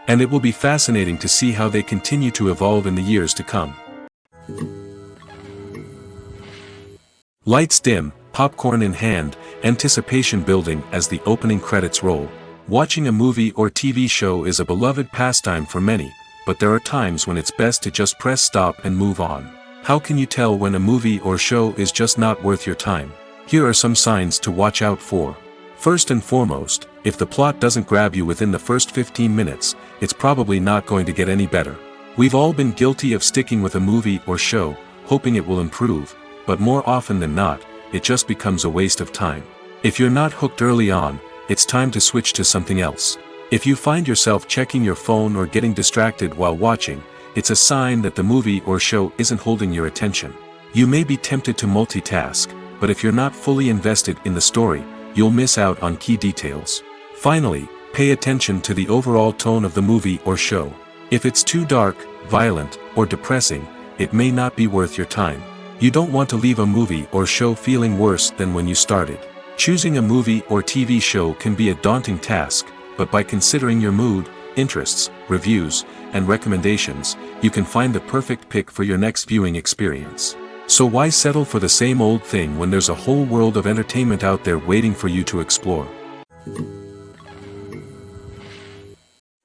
And it will be fascinating to see how they continue to evolve in the years to come. Lights dim, popcorn in hand, anticipation building as the opening credits roll. Watching a movie or TV show is a beloved pastime for many, but there are times when it's best to just press stop and move on. How can you tell when a movie or show is just not worth your time? Here are some signs to watch out for. First and foremost, if the plot doesn't grab you within the first 15 minutes, it's probably not going to get any better. We've all been guilty of sticking with a movie or show, hoping it will improve, but more often than not, it just becomes a waste of time. If you're not hooked early on, it's time to switch to something else. If you find yourself checking your phone or getting distracted while watching, it's a sign that the movie or show isn't holding your attention. You may be tempted to multitask, but if you're not fully invested in the story, you'll miss out on key details. Finally, pay attention to the overall tone of the movie or show. If it's too dark, violent, or depressing, it may not be worth your time. You don't want to leave a movie or show feeling worse than when you started. Choosing a movie or TV show can be a daunting task, but by considering your mood, interests, reviews, and recommendations, you can find the perfect pick for your next viewing experience. So why settle for the same old thing when there's a whole world of entertainment out there waiting for you to explore?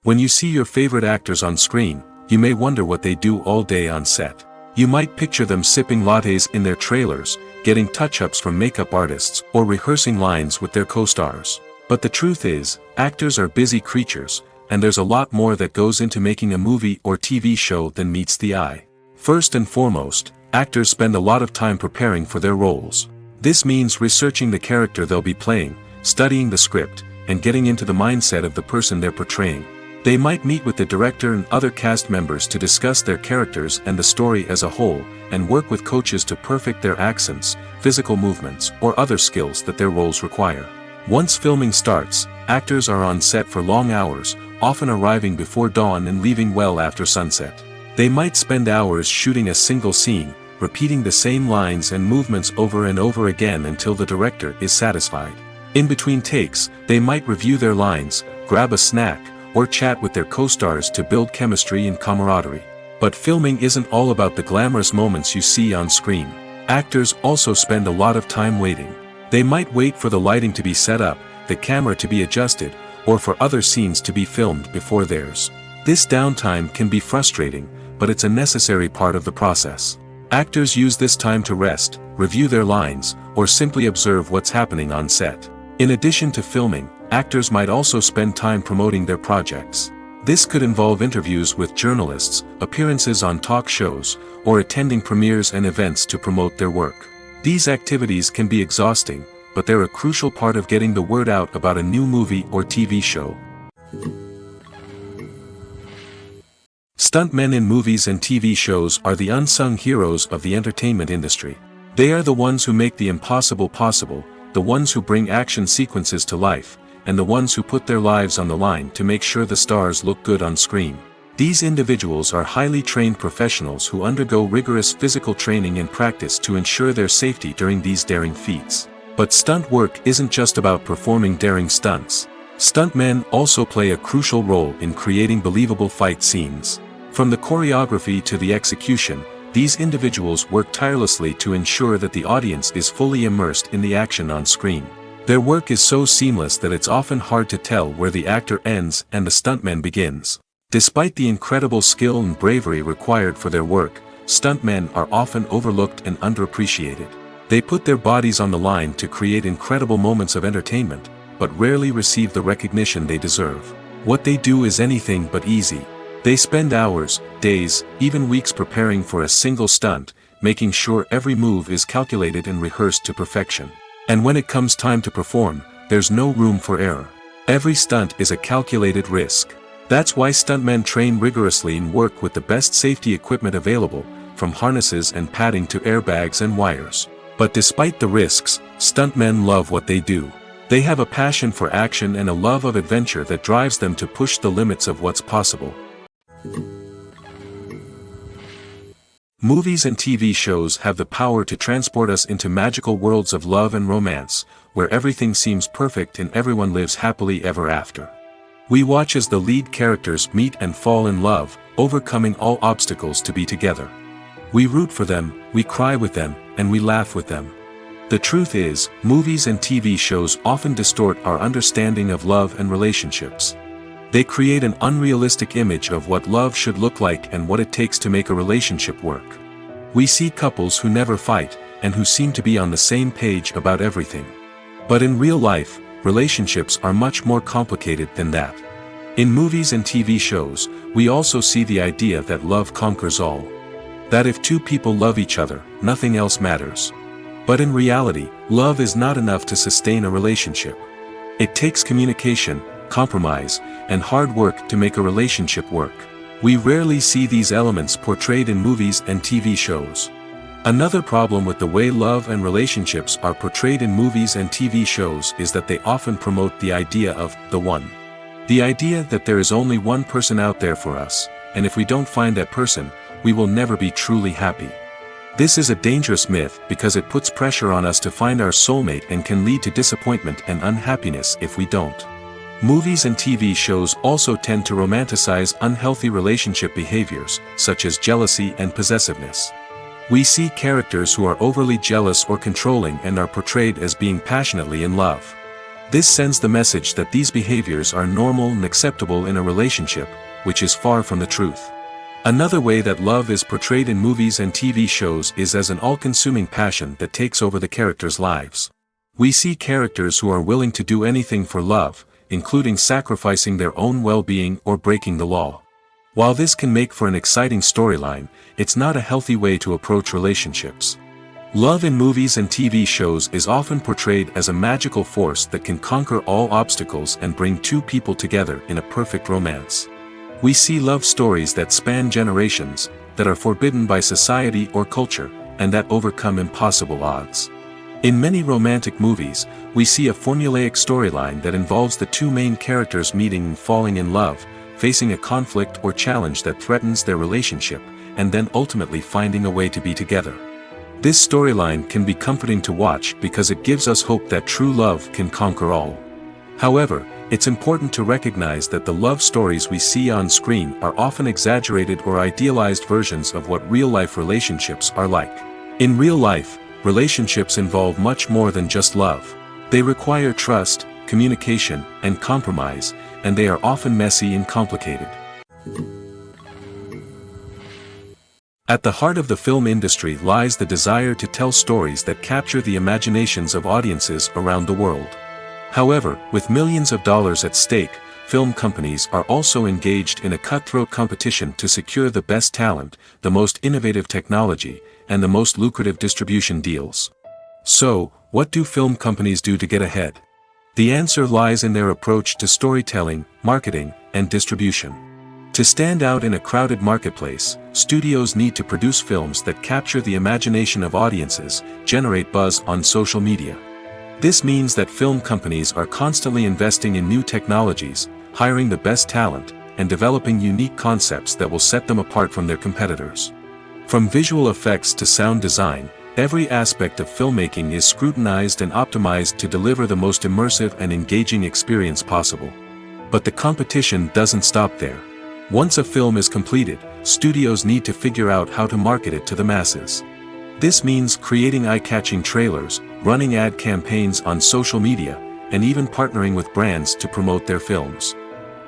When you see your favorite actors on screen, you may wonder what they do all day on set. You might picture them sipping lattes in their trailers, getting touch-ups from makeup artists, or rehearsing lines with their co-stars. But the truth is, actors are busy creatures, and there's a lot more that goes into making a movie or TV show than meets the eye. First and foremost, actors spend a lot of time preparing for their roles. This means researching the character they'll be playing, studying the script, and getting into the mindset of the person they're portraying. They might meet with the director and other cast members to discuss their characters and the story as a whole, and work with coaches to perfect their accents, physical movements, or other skills that their roles require. Once filming starts, actors are on set for long hours, often arriving before dawn and leaving well after sunset. They might spend hours shooting a single scene, repeating the same lines and movements over and over again until the director is satisfied. In between takes, they might review their lines, grab a snack, or chat with their co-stars to build chemistry and camaraderie. But filming isn't all about the glamorous moments you see on screen. Actors also spend a lot of time waiting. They might wait for the lighting to be set up, the camera to be adjusted, or for other scenes to be filmed before theirs. This downtime can be frustrating, but it's a necessary part of the process. Actors use this time to rest, review their lines, or simply observe what's happening on set. In addition to filming, actors might also spend time promoting their projects. This could involve interviews with journalists, appearances on talk shows, or attending premieres and events to promote their work. These activities can be exhausting, but they're a crucial part of getting the word out about a new movie or TV show. Stuntmen in movies and TV shows are the unsung heroes of the entertainment industry. They are the ones who make the impossible possible, the ones who bring action sequences to life, and the ones who put their lives on the line to make sure the stars look good on screen. These individuals are highly trained professionals who undergo rigorous physical training and practice to ensure their safety during these daring feats. But stunt work isn't just about performing daring stunts. Stuntmen also play a crucial role in creating believable fight scenes. From the choreography to the execution, these individuals work tirelessly to ensure that the audience is fully immersed in the action on screen. Their work is so seamless that it's often hard to tell where the actor ends and the stuntman begins. Despite the incredible skill and bravery required for their work, stuntmen are often overlooked and underappreciated. They put their bodies on the line to create incredible moments of entertainment, but rarely receive the recognition they deserve. What they do is anything but easy. They spend hours, days, even weeks preparing for a single stunt, making sure every move is calculated and rehearsed to perfection. And when it comes time to perform, there's no room for error. Every stunt is a calculated risk. That's why stuntmen train rigorously and work with the best safety equipment available, from harnesses and padding to airbags and wires. But despite the risks, stuntmen love what they do. They have a passion for action and a love of adventure that drives them to push the limits of what's possible. Movies and TV shows have the power to transport us into magical worlds of love and romance, where everything seems perfect and everyone lives happily ever after. We watch as the lead characters meet and fall in love, overcoming all obstacles to be together. We root for them, we cry with them, and we laugh with them. The truth is, movies and TV shows often distort our understanding of love and relationships. They create an unrealistic image of what love should look like and what it takes to make a relationship work. We see couples who never fight, and who seem to be on the same page about everything. But in real life, relationships are much more complicated than that. In movies and TV shows, we also see the idea that love conquers all. That if two people love each other, nothing else matters. But in reality, love is not enough to sustain a relationship. It takes communication, compromise, and hard work to make a relationship work. We rarely see these elements portrayed in movies and TV shows. Another problem with the way love and relationships are portrayed in movies and TV shows is that they often promote the idea of the one. The idea that there is only one person out there for us, and if we don't find that person, we will never be truly happy. This is a dangerous myth because it puts pressure on us to find our soulmate and can lead to disappointment and unhappiness if we don't. Movies and TV shows also tend to romanticize unhealthy relationship behaviors, such as jealousy and possessiveness. We see characters who are overly jealous or controlling and are portrayed as being passionately in love. This sends the message that these behaviors are normal and acceptable in a relationship, which is far from the truth. Another way that love is portrayed in movies and TV shows is as an all-consuming passion that takes over the characters' lives. We see characters who are willing to do anything for love, including sacrificing their own well-being or breaking the law. While this can make for an exciting storyline, it's not a healthy way to approach relationships. Love in movies and TV shows is often portrayed as a magical force that can conquer all obstacles and bring two people together in a perfect romance. We see love stories that span generations, that are forbidden by society or culture, and that overcome impossible odds. In many romantic movies, we see a formulaic storyline that involves the two main characters meeting and falling in love, facing a conflict or challenge that threatens their relationship, and then ultimately finding a way to be together. This storyline can be comforting to watch because it gives us hope that true love can conquer all. However, it's important to recognize that the love stories we see on screen are often exaggerated or idealized versions of what real-life relationships are like. In real life, relationships involve much more than just love. They require trust, communication, and compromise, and they are often messy and complicated. At the heart of the film industry lies the desire to tell stories that capture the imaginations of audiences around the world. However, with millions of dollars at stake, film companies are also engaged in a cutthroat competition to secure the best talent, the most innovative technology, and the most lucrative distribution deals. So, what do film companies do to get ahead? The answer lies in their approach to storytelling, marketing, and distribution. To stand out in a crowded marketplace, studios need to produce films that capture the imagination of audiences, generate buzz on social media. This means that film companies are constantly investing in new technologies, hiring the best talent, and developing unique concepts that will set them apart from their competitors. From visual effects to sound design, Every aspect of filmmaking is scrutinized and optimized to deliver the most immersive and engaging experience possible. But the competition doesn't stop there. Once a film is completed, studios need to figure out how to market it to the masses. This means creating eye-catching trailers, running ad campaigns on social media, and even partnering with brands to promote their films.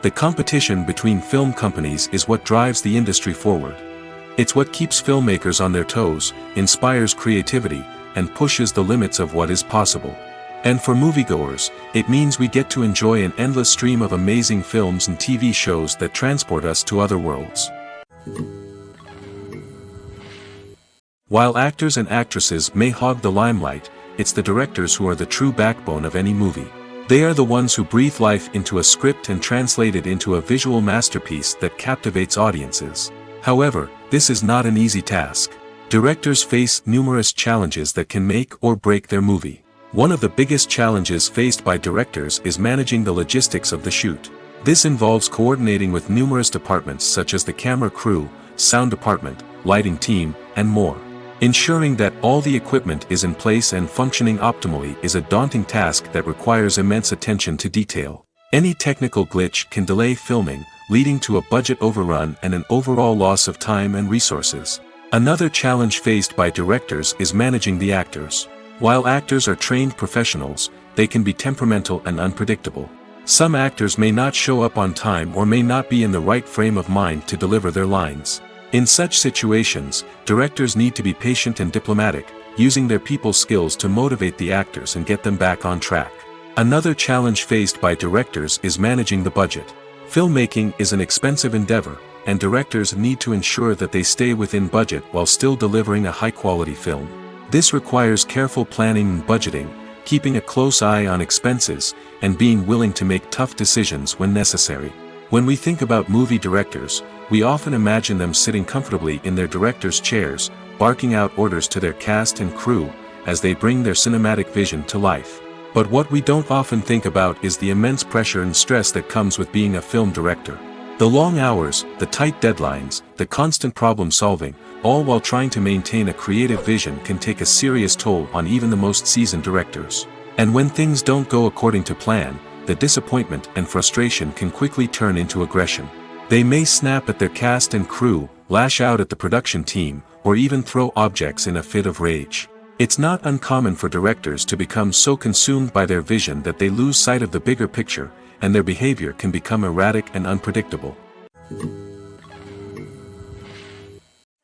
The competition between film companies is what drives the industry forward. It's what keeps filmmakers on their toes, inspires creativity, and pushes the limits of what is possible. And for moviegoers, it means we get to enjoy an endless stream of amazing films and TV shows that transport us to other worlds. While actors and actresses may hog the limelight, it's the directors who are the true backbone of any movie. They are the ones who breathe life into a script and translate it into a visual masterpiece that captivates audiences. However, this is not an easy task. Directors face numerous challenges that can make or break their movie. One of the biggest challenges faced by directors is managing the logistics of the shoot. This involves coordinating with numerous departments such as the camera crew, sound department, lighting team, and more. Ensuring that all the equipment is in place and functioning optimally is a daunting task that requires immense attention to detail. Any technical glitch can delay filming, leading to a budget overrun and an overall loss of time and resources. Another challenge faced by directors is managing the actors. While actors are trained professionals, they can be temperamental and unpredictable. Some actors may not show up on time or may not be in the right frame of mind to deliver their lines. In such situations, directors need to be patient and diplomatic, using their people skills to motivate the actors and get them back on track. Another challenge faced by directors is managing the budget. Filmmaking is an expensive endeavor, and directors need to ensure that they stay within budget while still delivering a high-quality film. This requires careful planning and budgeting, keeping a close eye on expenses, and being willing to make tough decisions when necessary. When we think about movie directors, we often imagine them sitting comfortably in their director's chairs, barking out orders to their cast and crew, as they bring their cinematic vision to life. But what we don't often think about is the immense pressure and stress that comes with being a film director. The long hours, the tight deadlines, the constant problem solving, all while trying to maintain a creative vision can take a serious toll on even the most seasoned directors. And when things don't go according to plan, the disappointment and frustration can quickly turn into aggression. They may snap at their cast and crew, lash out at the production team, or even throw objects in a fit of rage. It's not uncommon for directors to become so consumed by their vision that they lose sight of the bigger picture, and their behavior can become erratic and unpredictable.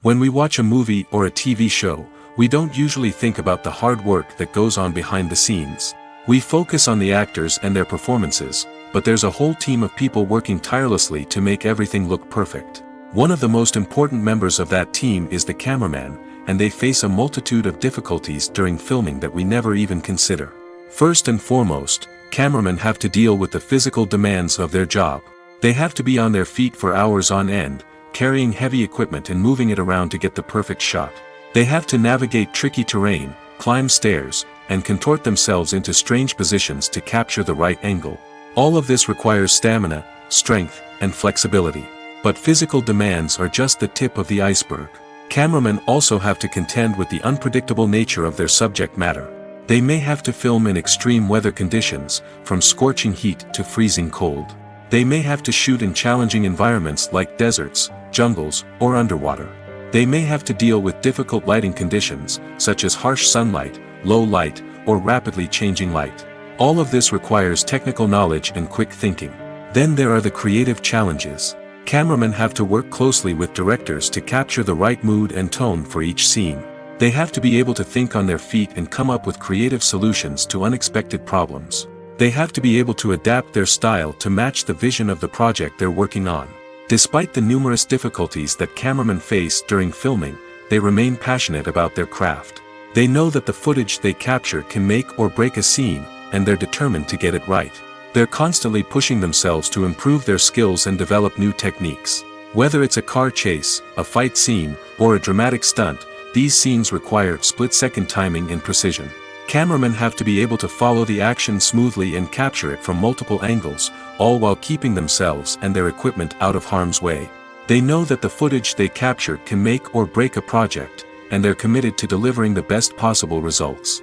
When we watch a movie or a TV show, we don't usually think about the hard work that goes on behind the scenes. We focus on the actors and their performances, but there's a whole team of people working tirelessly to make everything look perfect. One of the most important members of that team is the cameraman, and they face a multitude of difficulties during filming that we never even consider. First and foremost, cameramen have to deal with the physical demands of their job. They have to be on their feet for hours on end, carrying heavy equipment and moving it around to get the perfect shot. They have to navigate tricky terrain, climb stairs, and contort themselves into strange positions to capture the right angle. All of this requires stamina, strength, and flexibility. But physical demands are just the tip of the iceberg. Cameramen also have to contend with the unpredictable nature of their subject matter. They may have to film in extreme weather conditions, from scorching heat to freezing cold. They may have to shoot in challenging environments like deserts, jungles, or underwater. They may have to deal with difficult lighting conditions, such as harsh sunlight, low light, or rapidly changing light. All of this requires technical knowledge and quick thinking. Then there are the creative challenges. Cameramen have to work closely with directors to capture the right mood and tone for each scene. They have to be able to think on their feet and come up with creative solutions to unexpected problems. They have to be able to adapt their style to match the vision of the project they're working on. Despite the numerous difficulties that cameramen face during filming, they remain passionate about their craft. They know that the footage they capture can make or break a scene, and they're determined to get it right. They're constantly pushing themselves to improve their skills and develop new techniques. Whether it's a car chase, a fight scene, or a dramatic stunt, these scenes require split-second timing and precision. Cameramen have to be able to follow the action smoothly and capture it from multiple angles, all while keeping themselves and their equipment out of harm's way. They know that the footage they capture can make or break a project, and they're committed to delivering the best possible results.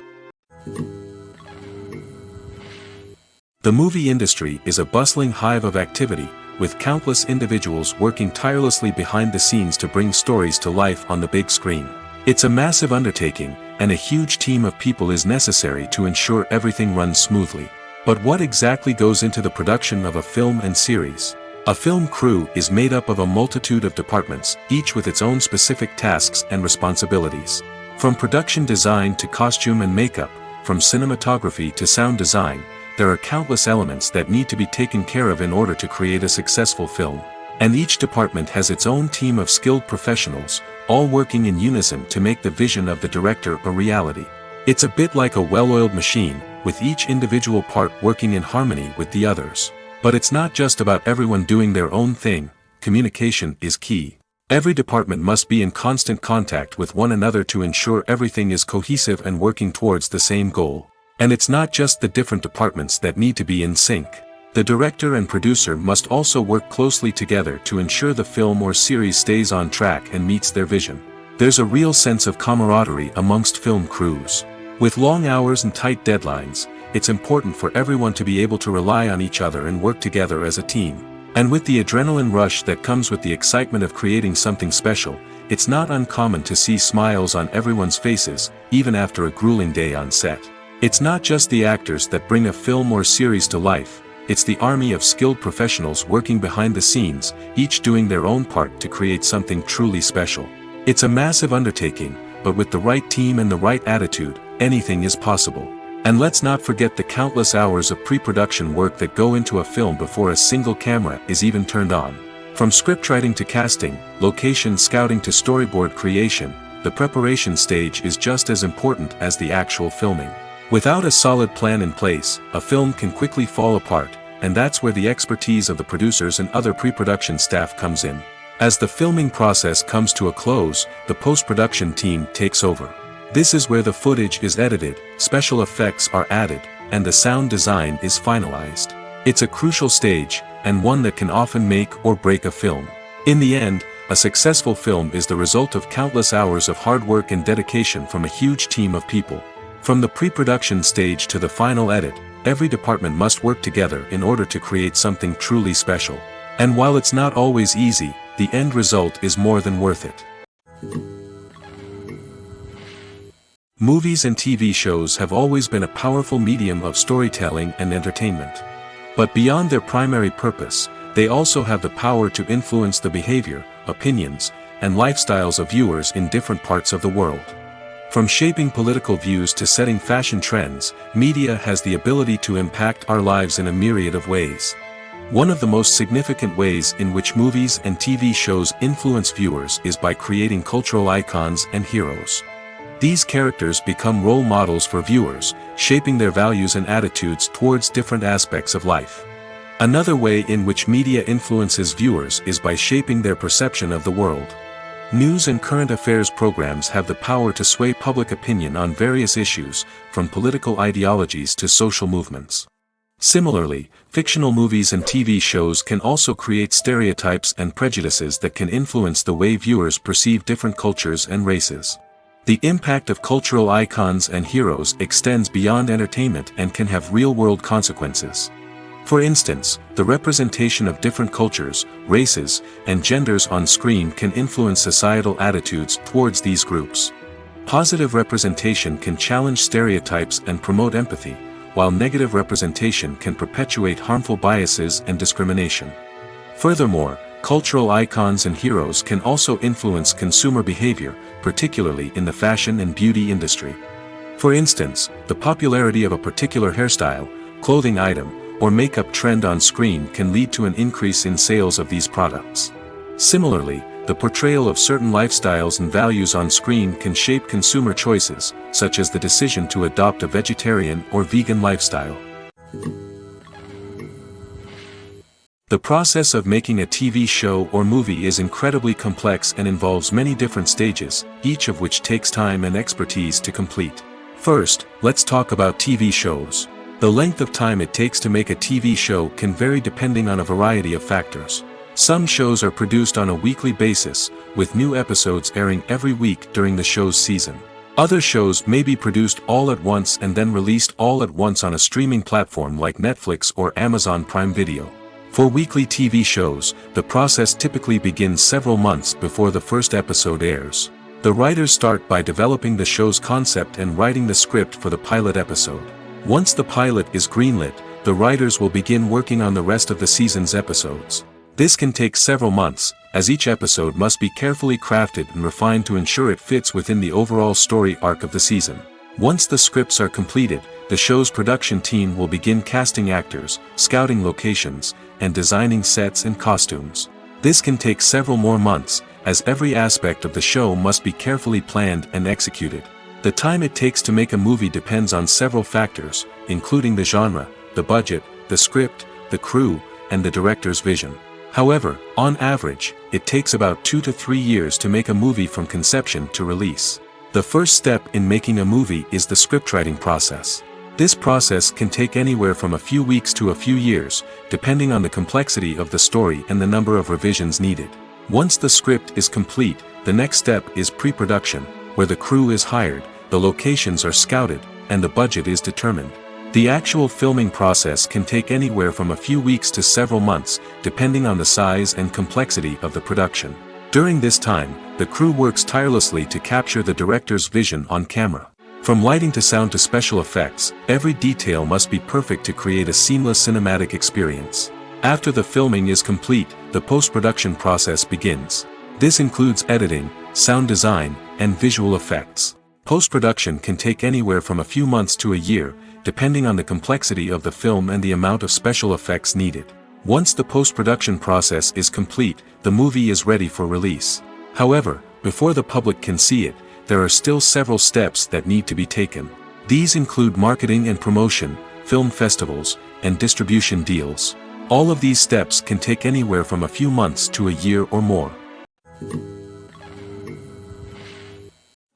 The movie industry is a bustling hive of activity, with countless individuals working tirelessly behind the scenes to bring stories to life on the big screen. It's a massive undertaking, and a huge team of people is necessary to ensure everything runs smoothly. But what exactly goes into the production of a film and series? A film crew is made up of a multitude of departments, each with its own specific tasks and responsibilities. From production design to costume and makeup, from cinematography to sound design, there are countless elements that need to be taken care of in order to create a successful film. And each department has its own team of skilled professionals, all working in unison to make the vision of the director a reality. It's a bit like a well-oiled machine, with each individual part working in harmony with the others. But it's not just about everyone doing their own thing. Communication is key. Every department must be in constant contact with one another to ensure everything is cohesive and working towards the same goal. And it's not just the different departments that need to be in sync. The director and producer must also work closely together to ensure the film or series stays on track and meets their vision. There's a real sense of camaraderie amongst film crews. With long hours and tight deadlines, it's important for everyone to be able to rely on each other and work together as a team. And with the adrenaline rush that comes with the excitement of creating something special, it's not uncommon to see smiles on everyone's faces, even after a grueling day on set. It's not just the actors that bring a film or series to life, it's the army of skilled professionals working behind the scenes, each doing their own part to create something truly special. It's a massive undertaking, but with the right team and the right attitude, anything is possible. And let's not forget the countless hours of pre-production work that go into a film before a single camera is even turned on. From scriptwriting to casting, location scouting to storyboard creation, the preparation stage is just as important as the actual filming. Without a solid plan in place, a film can quickly fall apart, and that's where the expertise of the producers and other pre-production staff comes in. As the filming process comes to a close, the post-production team takes over. This is where the footage is edited, special effects are added, and the sound design is finalized. It's a crucial stage, and one that can often make or break a film. In the end, a successful film is the result of countless hours of hard work and dedication from a huge team of people. From the pre-production stage to the final edit, every department must work together in order to create something truly special. And while it's not always easy, the end result is more than worth it. Movies and TV shows have always been a powerful medium of storytelling and entertainment. But beyond their primary purpose, they also have the power to influence the behavior, opinions, and lifestyles of viewers in different parts of the world. From shaping political views to setting fashion trends, media has the ability to impact our lives in a myriad of ways. One of the most significant ways in which movies and TV shows influence viewers is by creating cultural icons and heroes. These characters become role models for viewers, shaping their values and attitudes towards different aspects of life. Another way in which media influences viewers is by shaping their perception of the world. News and current affairs programs have the power to sway public opinion on various issues, from political ideologies to social movements. Similarly, fictional movies and TV shows can also create stereotypes and prejudices that can influence the way viewers perceive different cultures and races. The impact of cultural icons and heroes extends beyond entertainment and can have real-world consequences. For instance, the representation of different cultures, races, and genders on screen can influence societal attitudes towards these groups. Positive representation can challenge stereotypes and promote empathy, while negative representation can perpetuate harmful biases and discrimination. Furthermore, cultural icons and heroes can also influence consumer behavior, particularly in the fashion and beauty industry. For instance, the popularity of a particular hairstyle, clothing item, or makeup trend on screen can lead to an increase in sales of these products. Similarly, the portrayal of certain lifestyles and values on screen can shape consumer choices, such as the decision to adopt a vegetarian or vegan lifestyle. The process of making a TV show or movie is incredibly complex and involves many different stages, each of which takes time and expertise to complete. First, let's talk about TV shows. The length of time it takes to make a TV show can vary depending on a variety of factors. Some shows are produced on a weekly basis, with new episodes airing every week during the show's season. Other shows may be produced all at once and then released all at once on a streaming platform like Netflix or Amazon Prime Video. For weekly TV shows, the process typically begins several months before the first episode airs. The writers start by developing the show's concept and writing the script for the pilot episode. Once the pilot is greenlit, the writers will begin working on the rest of the season's episodes. This can take several months, as each episode must be carefully crafted and refined to ensure it fits within the overall story arc of the season. Once the scripts are completed, the show's production team will begin casting actors, scouting locations, and designing sets and costumes. This can take several more months, as every aspect of the show must be carefully planned and executed. The time it takes to make a movie depends on several factors, including the genre, the budget, the script, the crew, and the director's vision. However, on average, it takes about 2 to 3 years to make a movie from conception to release. The first step in making a movie is the scriptwriting process. This process can take anywhere from a few weeks to a few years, depending on the complexity of the story and the number of revisions needed. Once the script is complete, the next step is pre-production, where the crew is hired, the locations are scouted, and the budget is determined. The actual filming process can take anywhere from a few weeks to several months, depending on the size and complexity of the production. During this time, the crew works tirelessly to capture the director's vision on camera. From lighting to sound to special effects, every detail must be perfect to create a seamless cinematic experience. After the filming is complete, the post-production process begins. This includes editing, sound design, and visual effects. Post-production can take anywhere from a few months to a year, depending on the complexity of the film and the amount of special effects needed. Once the post-production process is complete, the movie is ready for release. However, before the public can see it, there are still several steps that need to be taken. These include marketing and promotion, film festivals, and distribution deals. All of these steps can take anywhere from a few months to a year or more.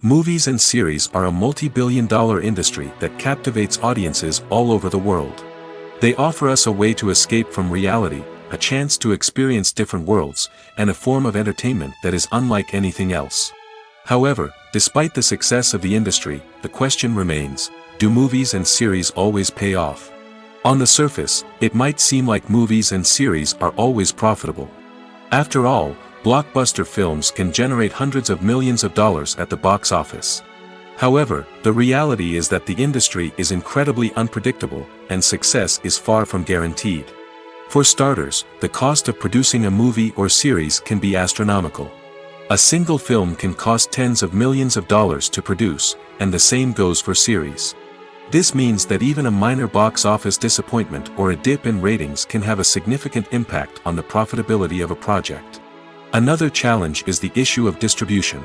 Movies and series are a multi-billion-dollar industry that captivates audiences all over the world. They offer us a way to escape from reality, a chance to experience different worlds, and a form of entertainment that is unlike anything else. However, despite the success of the industry, the question remains, do movies and series always pay off? On the surface, it might seem like movies and series are always profitable. After all, blockbuster films can generate hundreds of millions of dollars at the box office. However, the reality is that the industry is incredibly unpredictable, and success is far from guaranteed. For starters, the cost of producing a movie or series can be astronomical. A single film can cost tens of millions of dollars to produce, and the same goes for series. This means that even a minor box office disappointment or a dip in ratings can have a significant impact on the profitability of a project. Another challenge is the issue of distribution.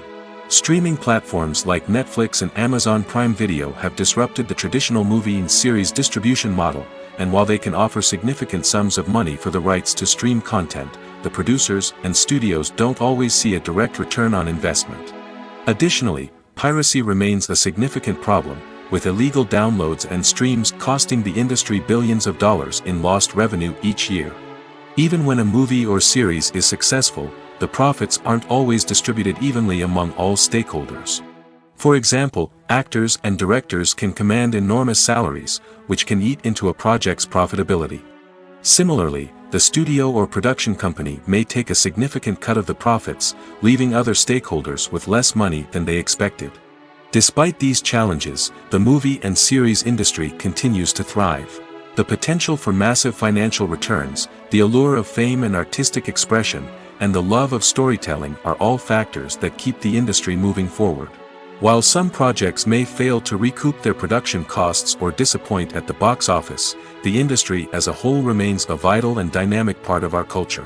Streaming platforms like Netflix and Amazon Prime Video have disrupted the traditional movie and series distribution model, and while they can offer significant sums of money for the rights to stream content, the producers and studios don't always see a direct return on investment. Additionally, piracy remains a significant problem, with illegal downloads and streams costing the industry billions of dollars in lost revenue each year. Even when a movie or series is successful, the profits aren't always distributed evenly among all stakeholders. For example, actors and directors can command enormous salaries, which can eat into a project's profitability. Similarly, the studio or production company may take a significant cut of the profits, leaving other stakeholders with less money than they expected. Despite these challenges, the movie and series industry continues to thrive. The potential for massive financial returns, the allure of fame and artistic expression, and the love of storytelling are all factors that keep the industry moving forward. While some projects may fail to recoup their production costs or disappoint at the box office, the industry as a whole remains a vital and dynamic part of our culture.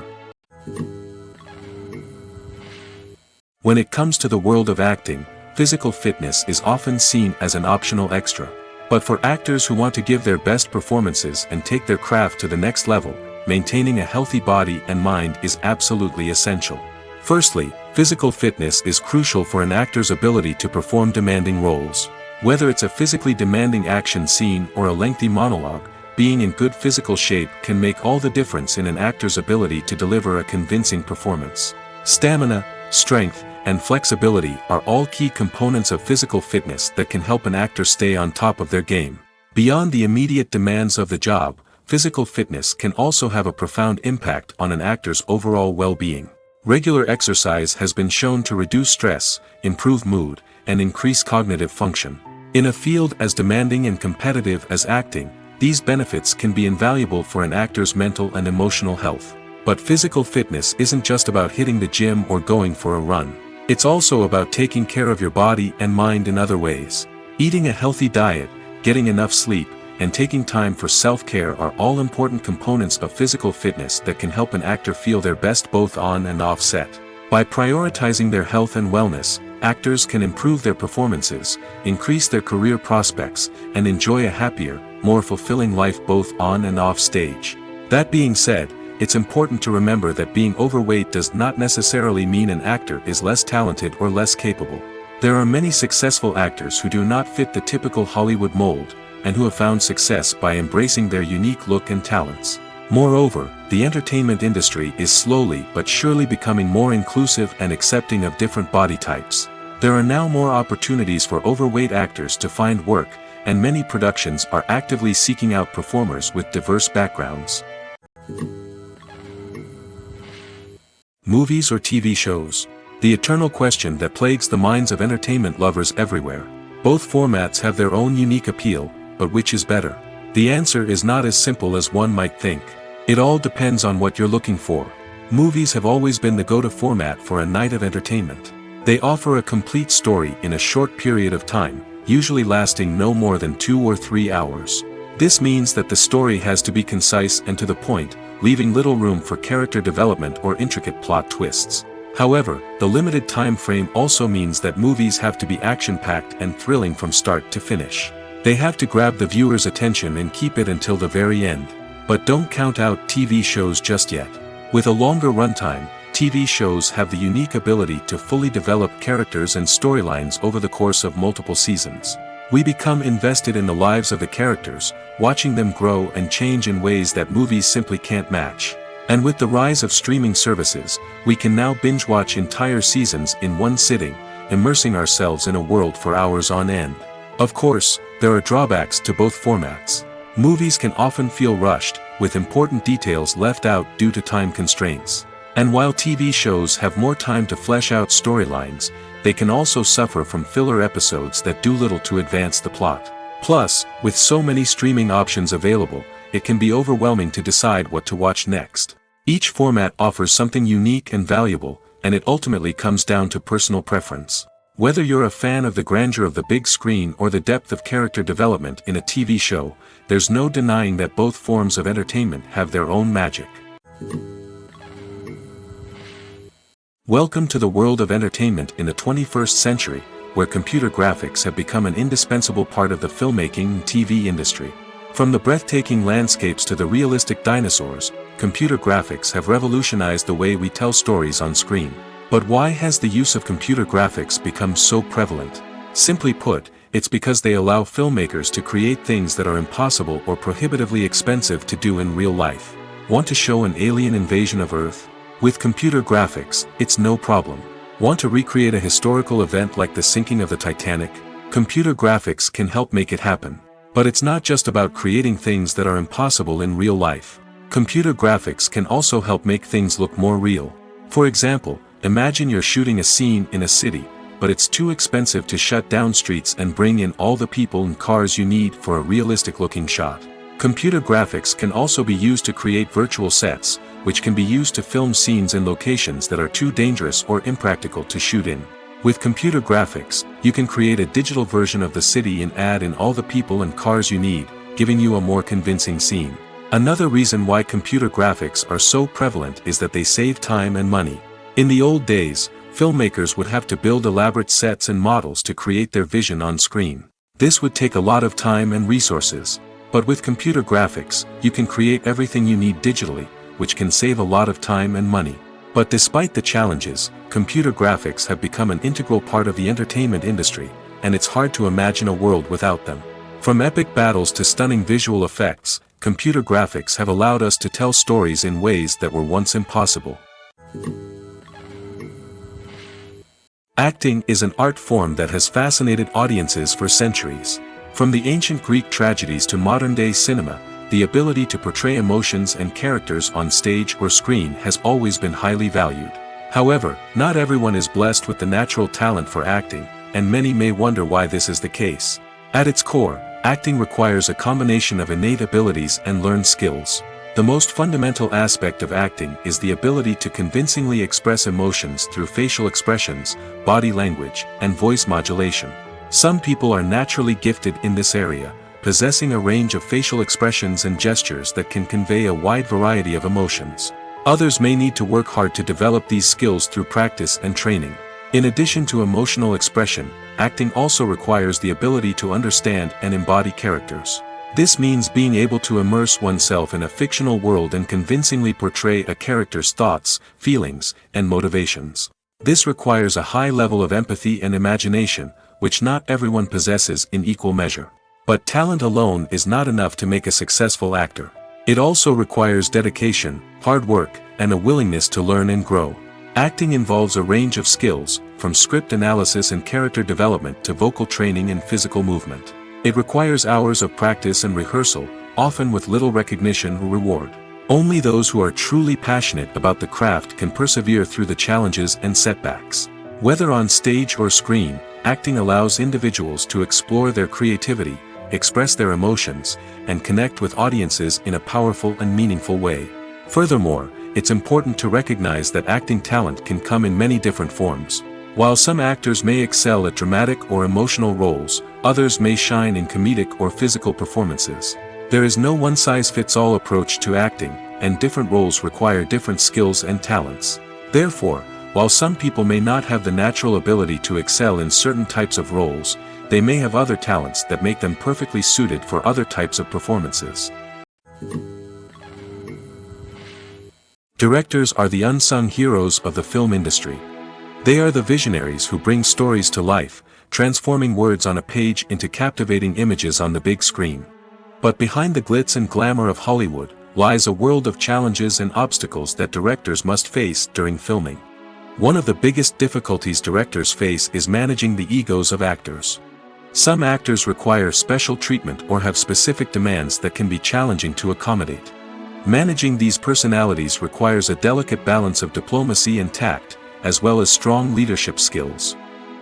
When it comes to the world of acting, physical fitness is often seen as an optional extra. But for actors who want to give their best performances and take their craft to the next level, maintaining a healthy body and mind is absolutely essential. Firstly, physical fitness is crucial for an actor's ability to perform demanding roles. Whether it's a physically demanding action scene or a lengthy monologue, being in good physical shape can make all the difference in an actor's ability to deliver a convincing performance. Stamina, strength, and flexibility are all key components of physical fitness that can help an actor stay on top of their game. Beyond the immediate demands of the job, physical fitness can also have a profound impact on an actor's overall well-being. Regular exercise has been shown to reduce stress, improve mood, and increase cognitive function. In a field as demanding and competitive as acting, these benefits can be invaluable for an actor's mental and emotional health. But physical fitness isn't just about hitting the gym or going for a run. It's also about taking care of your body and mind in other ways. Eating a healthy diet, getting enough sleep, and taking time for self-care are all important components of physical fitness that can help an actor feel their best both on and off set. By prioritizing their health and wellness, actors can improve their performances, increase their career prospects, and enjoy a happier, more fulfilling life both on and off stage. That being said, it's important to remember that being overweight does not necessarily mean an actor is less talented or less capable. There are many successful actors who do not fit the typical Hollywood mold, and who have found success by embracing their unique look and talents. Moreover, the entertainment industry is slowly but surely becoming more inclusive and accepting of different body types. There are now more opportunities for overweight actors to find work, and many productions are actively seeking out performers with diverse backgrounds. Movies or TV shows? The eternal question that plagues the minds of entertainment lovers everywhere. Both formats have their own unique appeal, but which is better? The answer is not as simple as one might think. It all depends on what you're looking for. Movies have always been the go-to format for a night of entertainment. They offer a complete story in a short period of time, usually lasting no more than 2 or 3 hours. This means that the story has to be concise and to the point, leaving little room for character development or intricate plot twists. However, the limited time frame also means that movies have to be action-packed and thrilling from start to finish. They have to grab the viewer's attention and keep it until the very end. But don't count out TV shows just yet. With a longer runtime, TV shows have the unique ability to fully develop characters and storylines over the course of multiple seasons. We become invested in the lives of the characters, watching them grow and change in ways that movies simply can't match. And with the rise of streaming services, we can now binge-watch entire seasons in one sitting, immersing ourselves in a world for hours on end. Of course, there are drawbacks to both formats. Movies can often feel rushed, with important details left out due to time constraints. And while TV shows have more time to flesh out storylines, they can also suffer from filler episodes that do little to advance the plot. Plus, with so many streaming options available, it can be overwhelming to decide what to watch next. Each format offers something unique and valuable, and it ultimately comes down to personal preference. Whether you're a fan of the grandeur of the big screen or the depth of character development in a TV show, there's no denying that both forms of entertainment have their own magic. Welcome to the world of entertainment in the 21st century, where computer graphics have become an indispensable part of the filmmaking and TV industry. From the breathtaking landscapes to the realistic dinosaurs, computer graphics have revolutionized the way we tell stories on screen. But why has the use of computer graphics become so prevalent? Simply put, it's because they allow filmmakers to create things that are impossible or prohibitively expensive to do in real life. Want to show an alien invasion of Earth? With computer graphics, it's no problem. Want to recreate a historical event like the sinking of the Titanic? Computer graphics can help make it happen. But it's not just about creating things that are impossible in real life. Computer graphics can also help make things look more real. For example, imagine you're shooting a scene in a city, but it's too expensive to shut down streets and bring in all the people and cars you need for a realistic-looking shot. Computer graphics can also be used to create virtual sets, which can be used to film scenes in locations that are too dangerous or impractical to shoot in. With computer graphics, you can create a digital version of the city and add in all the people and cars you need, giving you a more convincing scene. Another reason why computer graphics are so prevalent is that they save time and money. In the old days, filmmakers would have to build elaborate sets and models to create their vision on screen. This would take a lot of time and resources. But with computer graphics, you can create everything you need digitally, which can save a lot of time and money. But despite the challenges, computer graphics have become an integral part of the entertainment industry, and it's hard to imagine a world without them. From epic battles to stunning visual effects, computer graphics have allowed us to tell stories in ways that were once impossible. Acting is an art form that has fascinated audiences for centuries. From the ancient Greek tragedies to modern-day cinema, the ability to portray emotions and characters on stage or screen has always been highly valued. However, not everyone is blessed with the natural talent for acting, and many may wonder why this is the case. At its core, acting requires a combination of innate abilities and learned skills. The most fundamental aspect of acting is the ability to convincingly express emotions through facial expressions, body language, and voice modulation. Some people are naturally gifted in this area, possessing a range of facial expressions and gestures that can convey a wide variety of emotions. Others may need to work hard to develop these skills through practice and training. In addition to emotional expression, acting also requires the ability to understand and embody characters. This means being able to immerse oneself in a fictional world and convincingly portray a character's thoughts, feelings, and motivations. This requires a high level of empathy and imagination, which not everyone possesses in equal measure. But talent alone is not enough to make a successful actor. It also requires dedication, hard work, and a willingness to learn and grow. Acting involves a range of skills, from script analysis and character development to vocal training and physical movement. It requires hours of practice and rehearsal, often with little recognition or reward. Only those who are truly passionate about the craft can persevere through the challenges and setbacks. Whether on stage or screen, acting allows individuals to explore their creativity, express their emotions, and connect with audiences in a powerful and meaningful way. Furthermore, it's important to recognize that acting talent can come in many different forms. While some actors may excel at dramatic or emotional roles, others may shine in comedic or physical performances. There is no one-size-fits-all approach to acting, and different roles require different skills and talents. Therefore, while some people may not have the natural ability to excel in certain types of roles, they may have other talents that make them perfectly suited for other types of performances. Directors are the unsung heroes of the film industry. They are the visionaries who bring stories to life, transforming words on a page into captivating images on the big screen. But behind the glitz and glamour of Hollywood, lies a world of challenges and obstacles that directors must face during filming. One of the biggest difficulties directors face is managing the egos of actors. Some actors require special treatment or have specific demands that can be challenging to accommodate. Managing these personalities requires a delicate balance of diplomacy and tact, as well as strong leadership skills.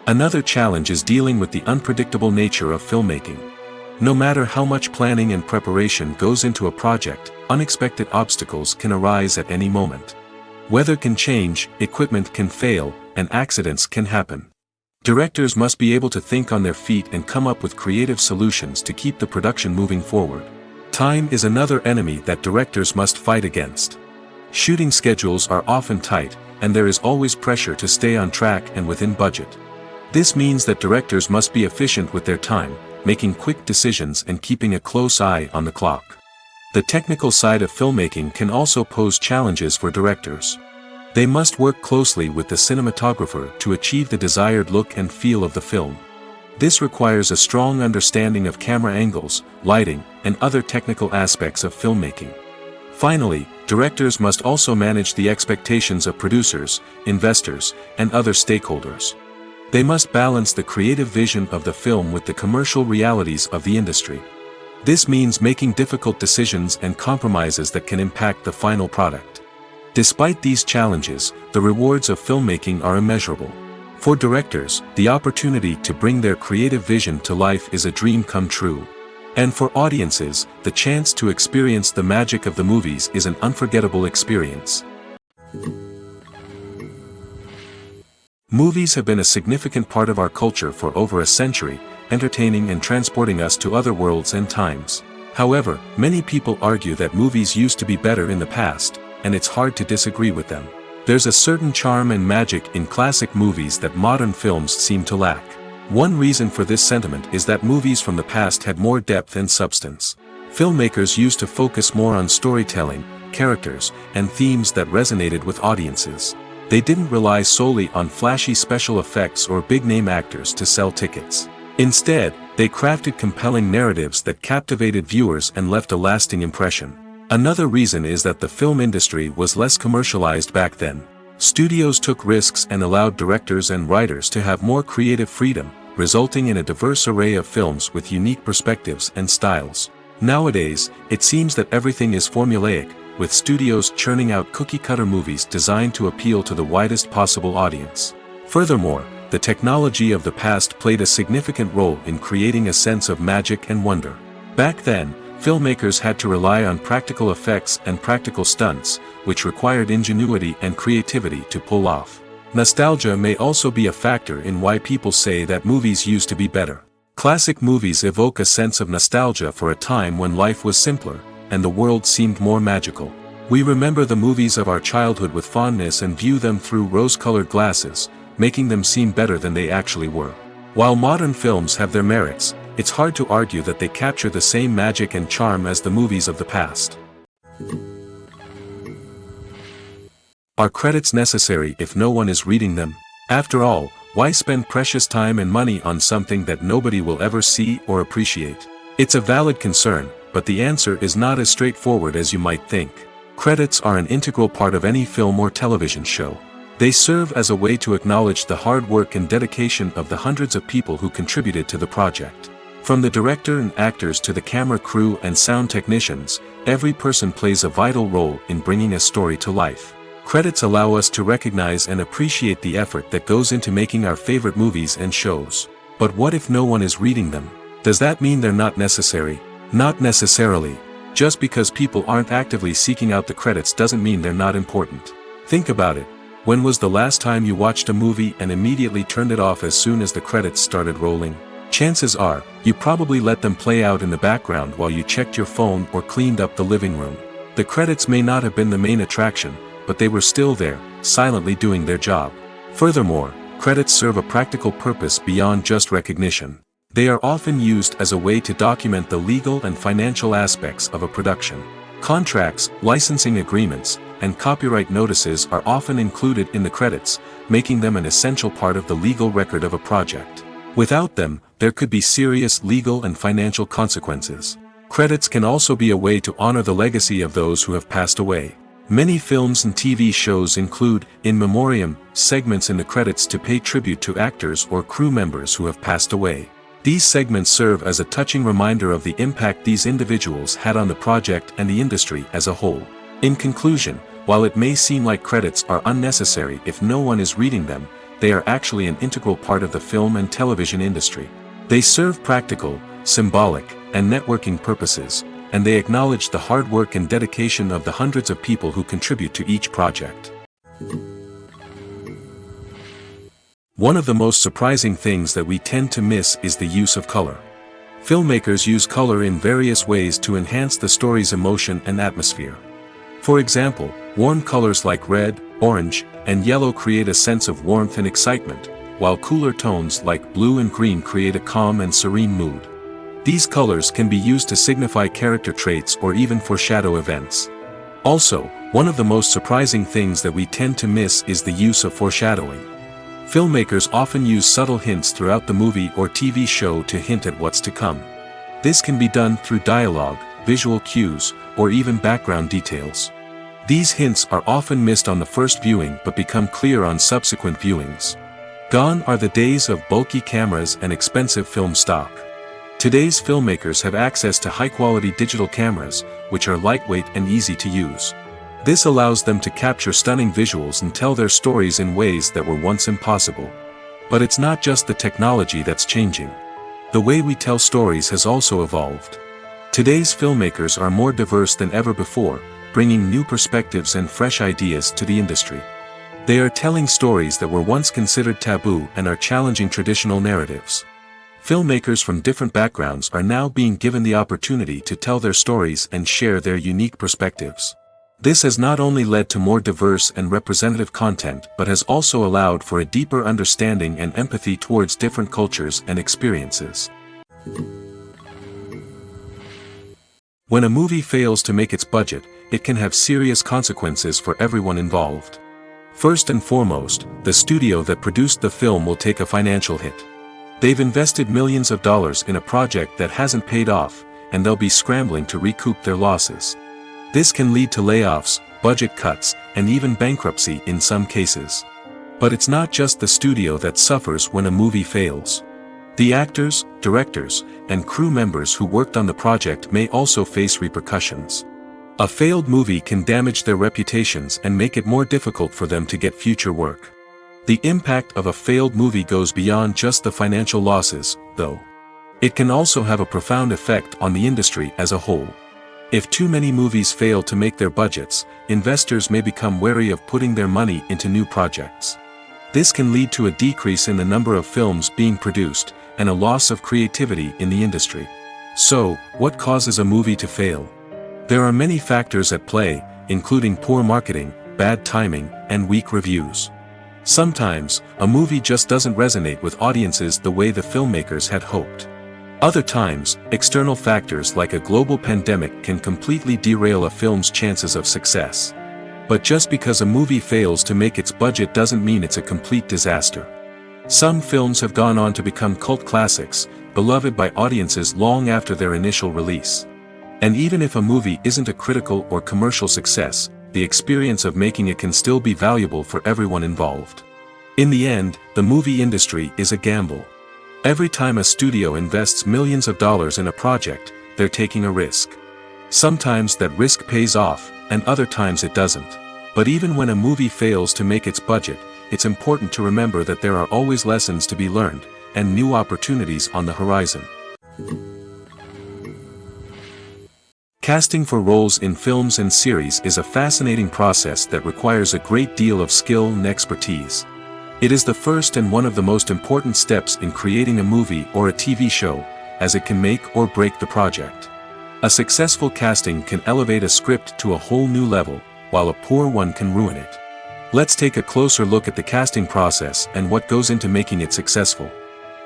Another challenge is dealing with the unpredictable nature of filmmaking. No matter how much planning and preparation goes into a project, unexpected obstacles can arise at any moment. Weather can change, equipment can fail, and accidents can happen. Directors must be able to think on their feet and come up with creative solutions to keep the production moving forward. Time is another enemy that directors must fight against. Shooting schedules are often tight, and there is always pressure to stay on track and within budget. This means that directors must be efficient with their time, making quick decisions and keeping a close eye on the clock. The technical side of filmmaking can also pose challenges for directors. They must work closely with the cinematographer to achieve the desired look and feel of the film. This requires a strong understanding of camera angles, lighting, and other technical aspects of filmmaking. Finally, directors must also manage the expectations of producers, investors, and other stakeholders. They must balance the creative vision of the film with the commercial realities of the industry. This means making difficult decisions and compromises that can impact the final product. Despite these challenges, the rewards of filmmaking are immeasurable. For directors, the opportunity to bring their creative vision to life is a dream come true. And for audiences, the chance to experience the magic of the movies is an unforgettable experience. Movies have been a significant part of our culture for over a century, entertaining and transporting us to other worlds and times. However, many people argue that movies used to be better in the past, and it's hard to disagree with them. There's a certain charm and magic in classic movies that modern films seem to lack. One reason for this sentiment is that movies from the past had more depth and substance. Filmmakers used to focus more on storytelling, characters, and themes that resonated with audiences. They didn't rely solely on flashy special effects or big-name actors to sell tickets. Instead, They crafted compelling narratives that captivated viewers and left a lasting impression. Another reason is that the film industry was less commercialized back then. Studios took risks and allowed directors and writers to have more creative freedom, resulting in a diverse array of films with unique perspectives and styles. Nowadays, it seems that everything is formulaic, with studios churning out cookie-cutter movies designed to appeal to the widest possible audience. Furthermore, the technology of the past played a significant role in creating a sense of magic and wonder. Back then, filmmakers had to rely on practical effects and practical stunts, which required ingenuity and creativity to pull off. Nostalgia may also be a factor in why people say that movies used to be better. Classic movies evoke a sense of nostalgia for a time when life was simpler, and the world seemed more magical. We remember the movies of our childhood with fondness and view them through rose-colored glasses, making them seem better than they actually were. While modern films have their merits, it's hard to argue that they capture the same magic and charm as the movies of the past. Are credits necessary if no one is reading them? After all, why spend precious time and money on something that nobody will ever see or appreciate? It's a valid concern, but the answer is not as straightforward as you might think. Credits are an integral part of any film or television show. They serve as a way to acknowledge the hard work and dedication of the hundreds of people who contributed to the project. From the director and actors to the camera crew and sound technicians, every person plays a vital role in bringing a story to life. Credits allow us to recognize and appreciate the effort that goes into making our favorite movies and shows. But what if no one is reading them? Does that mean they're not necessary? Not necessarily. Just because people aren't actively seeking out the credits doesn't mean they're not important. Think about it. When was the last time you watched a movie and immediately turned it off as soon as the credits started rolling? Chances are, you probably let them play out in the background while you checked your phone or cleaned up the living room. The credits may not have been the main attraction, but they were still there, silently doing their job. Furthermore, credits serve a practical purpose beyond just recognition. They are often used as a way to document the legal and financial aspects of a production. Contracts, licensing agreements, and copyright notices are often included in the credits, making them an essential part of the legal record of a project. Without them, there could be serious legal and financial consequences. Credits can also be a way to honor the legacy of those who have passed away. Many films and TV shows include, in memoriam, segments in the credits to pay tribute to actors or crew members who have passed away. These segments serve as a touching reminder of the impact these individuals had on the project and the industry as a whole. In conclusion, while it may seem like credits are unnecessary if no one is reading them, they are actually an integral part of the film and television industry. They serve practical, symbolic, and networking purposes, and they acknowledge the hard work and dedication of the hundreds of people who contribute to each project. One of the most surprising things that we tend to miss is the use of color. Filmmakers use color in various ways to enhance the story's emotion and atmosphere. For example, warm colors like red, orange, and yellow create a sense of warmth and excitement, while cooler tones like blue and green create a calm and serene mood. These colors can be used to signify character traits or even foreshadow events. Also, one of the most surprising things that we tend to miss is the use of foreshadowing. Filmmakers often use subtle hints throughout the movie or TV show to hint at what's to come. This can be done through dialogue, visual cues, or even background details. These hints are often missed on the first viewing but become clear on subsequent viewings. Gone are the days of bulky cameras and expensive film stock. Today's filmmakers have access to high-quality digital cameras, which are lightweight and easy to use. This allows them to capture stunning visuals and tell their stories in ways that were once impossible. But it's not just the technology that's changing. The way we tell stories has also evolved. Today's filmmakers are more diverse than ever before, bringing new perspectives and fresh ideas to the industry. They are telling stories that were once considered taboo and are challenging traditional narratives. Filmmakers from different backgrounds are now being given the opportunity to tell their stories and share their unique perspectives. This has not only led to more diverse and representative content but has also allowed for a deeper understanding and empathy towards different cultures and experiences. When a movie fails to make its budget, it can have serious consequences for everyone involved. First and foremost, the studio that produced the film will take a financial hit. They've invested millions of dollars in a project that hasn't paid off, and they'll be scrambling to recoup their losses. This can lead to layoffs, budget cuts, and even bankruptcy in some cases. But it's not just the studio that suffers when a movie fails. The actors, directors, and crew members who worked on the project may also face repercussions. A failed movie can damage their reputations and make it more difficult for them to get future work. The impact of a failed movie goes beyond just the financial losses, though. It can also have a profound effect on the industry as a whole. If too many movies fail to make their budgets, investors may become wary of putting their money into new projects. This can lead to a decrease in the number of films being produced, and a loss of creativity in the industry. So, what causes a movie to fail? There are many factors at play, including poor marketing, bad timing, and weak reviews. Sometimes, a movie just doesn't resonate with audiences the way the filmmakers had hoped. Other times, external factors like a global pandemic can completely derail a film's chances of success. But just because a movie fails to make its budget doesn't mean it's a complete disaster. Some films have gone on to become cult classics, beloved by audiences long after their initial release. And even if a movie isn't a critical or commercial success, the experience of making it can still be valuable for everyone involved. In the end, the movie industry is a gamble. Every time a studio invests millions of dollars in a project, they're taking a risk. Sometimes that risk pays off, and other times it doesn't. But even when a movie fails to make its budget, it's important to remember that there are always lessons to be learned, and new opportunities on the horizon. Casting for roles in films and series is a fascinating process that requires a great deal of skill and expertise. It is the first and one of the most important steps in creating a movie or a TV show, as it can make or break the project. A successful casting can elevate a script to a whole new level, while a poor one can ruin it. Let's take a closer look at the casting process and what goes into making it successful.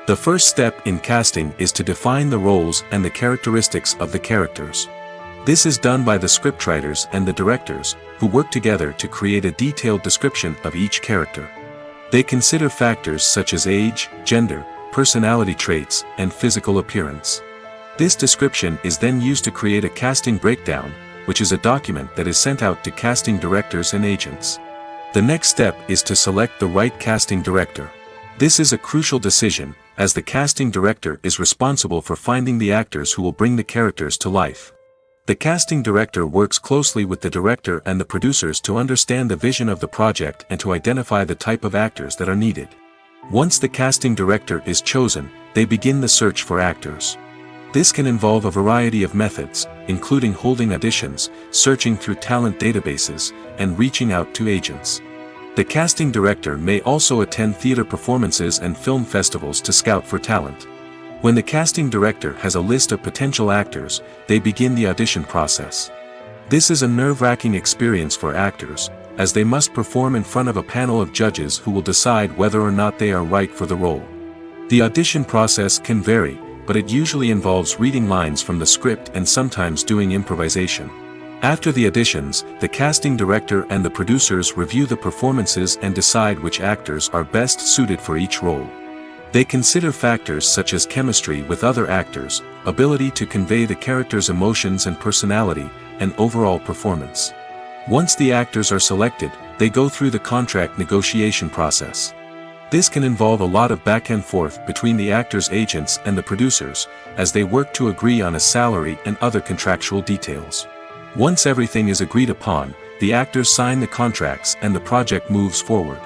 The first step in casting is to define the roles and the characteristics of the characters. This is done by the scriptwriters and the directors, who work together to create a detailed description of each character. They consider factors such as age, gender, personality traits, and physical appearance. This description is then used to create a casting breakdown, which is a document that is sent out to casting directors and agents. The next step is to select the right casting director. This is a crucial decision, as the casting director is responsible for finding the actors who will bring the characters to life. The casting director works closely with the director and the producers to understand the vision of the project and to identify the type of actors that are needed. Once the casting director is chosen, they begin the search for actors. This can involve a variety of methods, including holding auditions, searching through talent databases, and reaching out to agents. The casting director may also attend theater performances and film festivals to scout for talent. When the casting director has a list of potential actors, they begin the audition process. This is a nerve-wracking experience for actors, as they must perform in front of a panel of judges who will decide whether or not they are right for the role. The audition process can vary, but it usually involves reading lines from the script and sometimes doing improvisation. After the auditions, the casting director and the producers review the performances and decide which actors are best suited for each role. They consider factors such as chemistry with other actors, ability to convey the character's emotions and personality, and overall performance. Once the actors are selected, they go through the contract negotiation process. This can involve a lot of back and forth between the actors' agents and the producers, as they work to agree on a salary and other contractual details. Once everything is agreed upon, the actors sign the contracts and the project moves forward.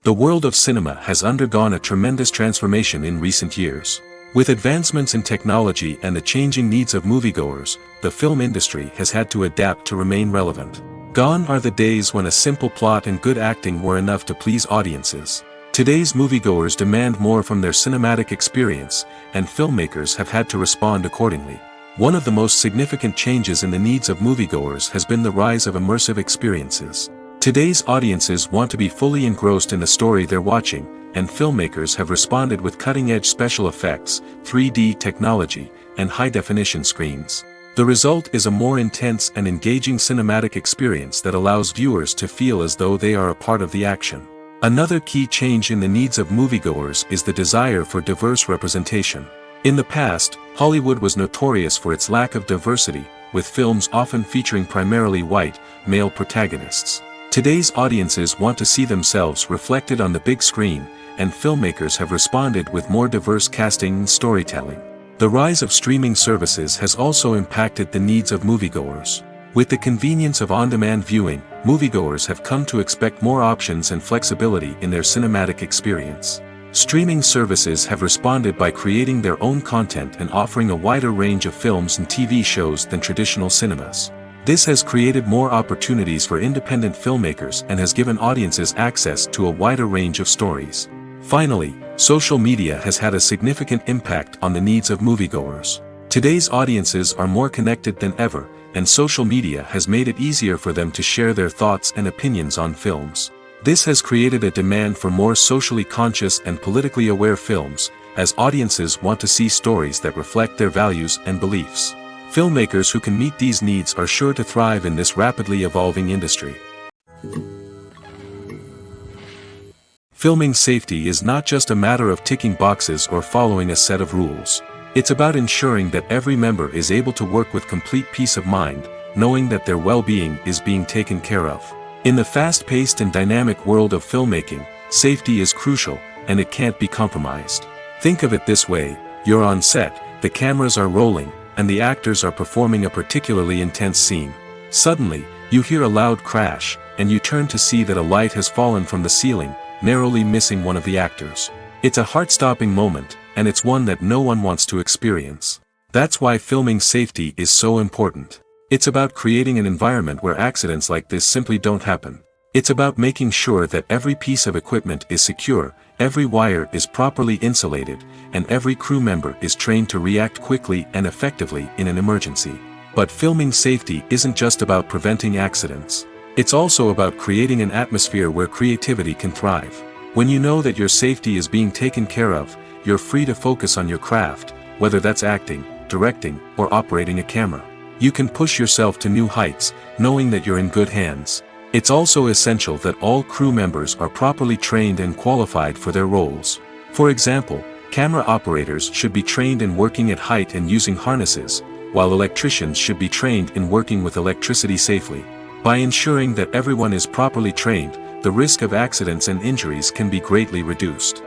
The world of cinema has undergone a tremendous transformation in recent years. With advancements in technology and the changing needs of moviegoers, the film industry has had to adapt to remain relevant. Gone are the days when a simple plot and good acting were enough to please audiences. Today's moviegoers demand more from their cinematic experience, and filmmakers have had to respond accordingly. One of the most significant changes in the needs of moviegoers has been the rise of immersive experiences. Today's audiences want to be fully engrossed in the story they're watching, and filmmakers have responded with cutting-edge special effects, 3D technology, and high-definition screens. The result is a more intense and engaging cinematic experience that allows viewers to feel as though they are a part of the action. Another key change in the needs of moviegoers is the desire for diverse representation. In the past, Hollywood was notorious for its lack of diversity, with films often featuring primarily white, male protagonists. Today's audiences want to see themselves reflected on the big screen, and filmmakers have responded with more diverse casting and storytelling. The rise of streaming services has also impacted the needs of moviegoers. With the convenience of on-demand viewing, moviegoers have come to expect more options and flexibility in their cinematic experience. Streaming services have responded by creating their own content and offering a wider range of films and TV shows than traditional cinemas. This has created more opportunities for independent filmmakers and has given audiences access to a wider range of stories. Finally, social media has had a significant impact on the needs of moviegoers. Today's audiences are more connected than ever, and social media has made it easier for them to share their thoughts and opinions on films. This has created a demand for more socially conscious and politically aware films, as audiences want to see stories that reflect their values and beliefs. Filmmakers who can meet these needs are sure to thrive in this rapidly evolving industry. Filming safety is not just a matter of ticking boxes or following a set of rules. It's about ensuring that every member is able to work with complete peace of mind, knowing that their well-being is being taken care of. In the fast-paced and dynamic world of filmmaking, safety is crucial, and it can't be compromised. Think of it this way: you're on set, the cameras are rolling, and the actors are performing a particularly intense scene. Suddenly, you hear a loud crash, and you turn to see that a light has fallen from the ceiling, narrowly missing one of the actors. It's a heart-stopping moment, and it's one that no one wants to experience. That's why filming safety is so important. It's about creating an environment where accidents like this simply don't happen. It's about making sure that every piece of equipment is secure, every wire is properly insulated, and every crew member is trained to react quickly and effectively in an emergency. But filming safety isn't just about preventing accidents. It's also about creating an atmosphere where creativity can thrive. When you know that your safety is being taken care of, you're free to focus on your craft, whether that's acting, directing, or operating a camera. You can push yourself to new heights, knowing that you're in good hands. It's also essential that all crew members are properly trained and qualified for their roles. For example, camera operators should be trained in working at height and using harnesses, while electricians should be trained in working with electricity safely. By ensuring that everyone is properly trained, the risk of accidents and injuries can be greatly reduced.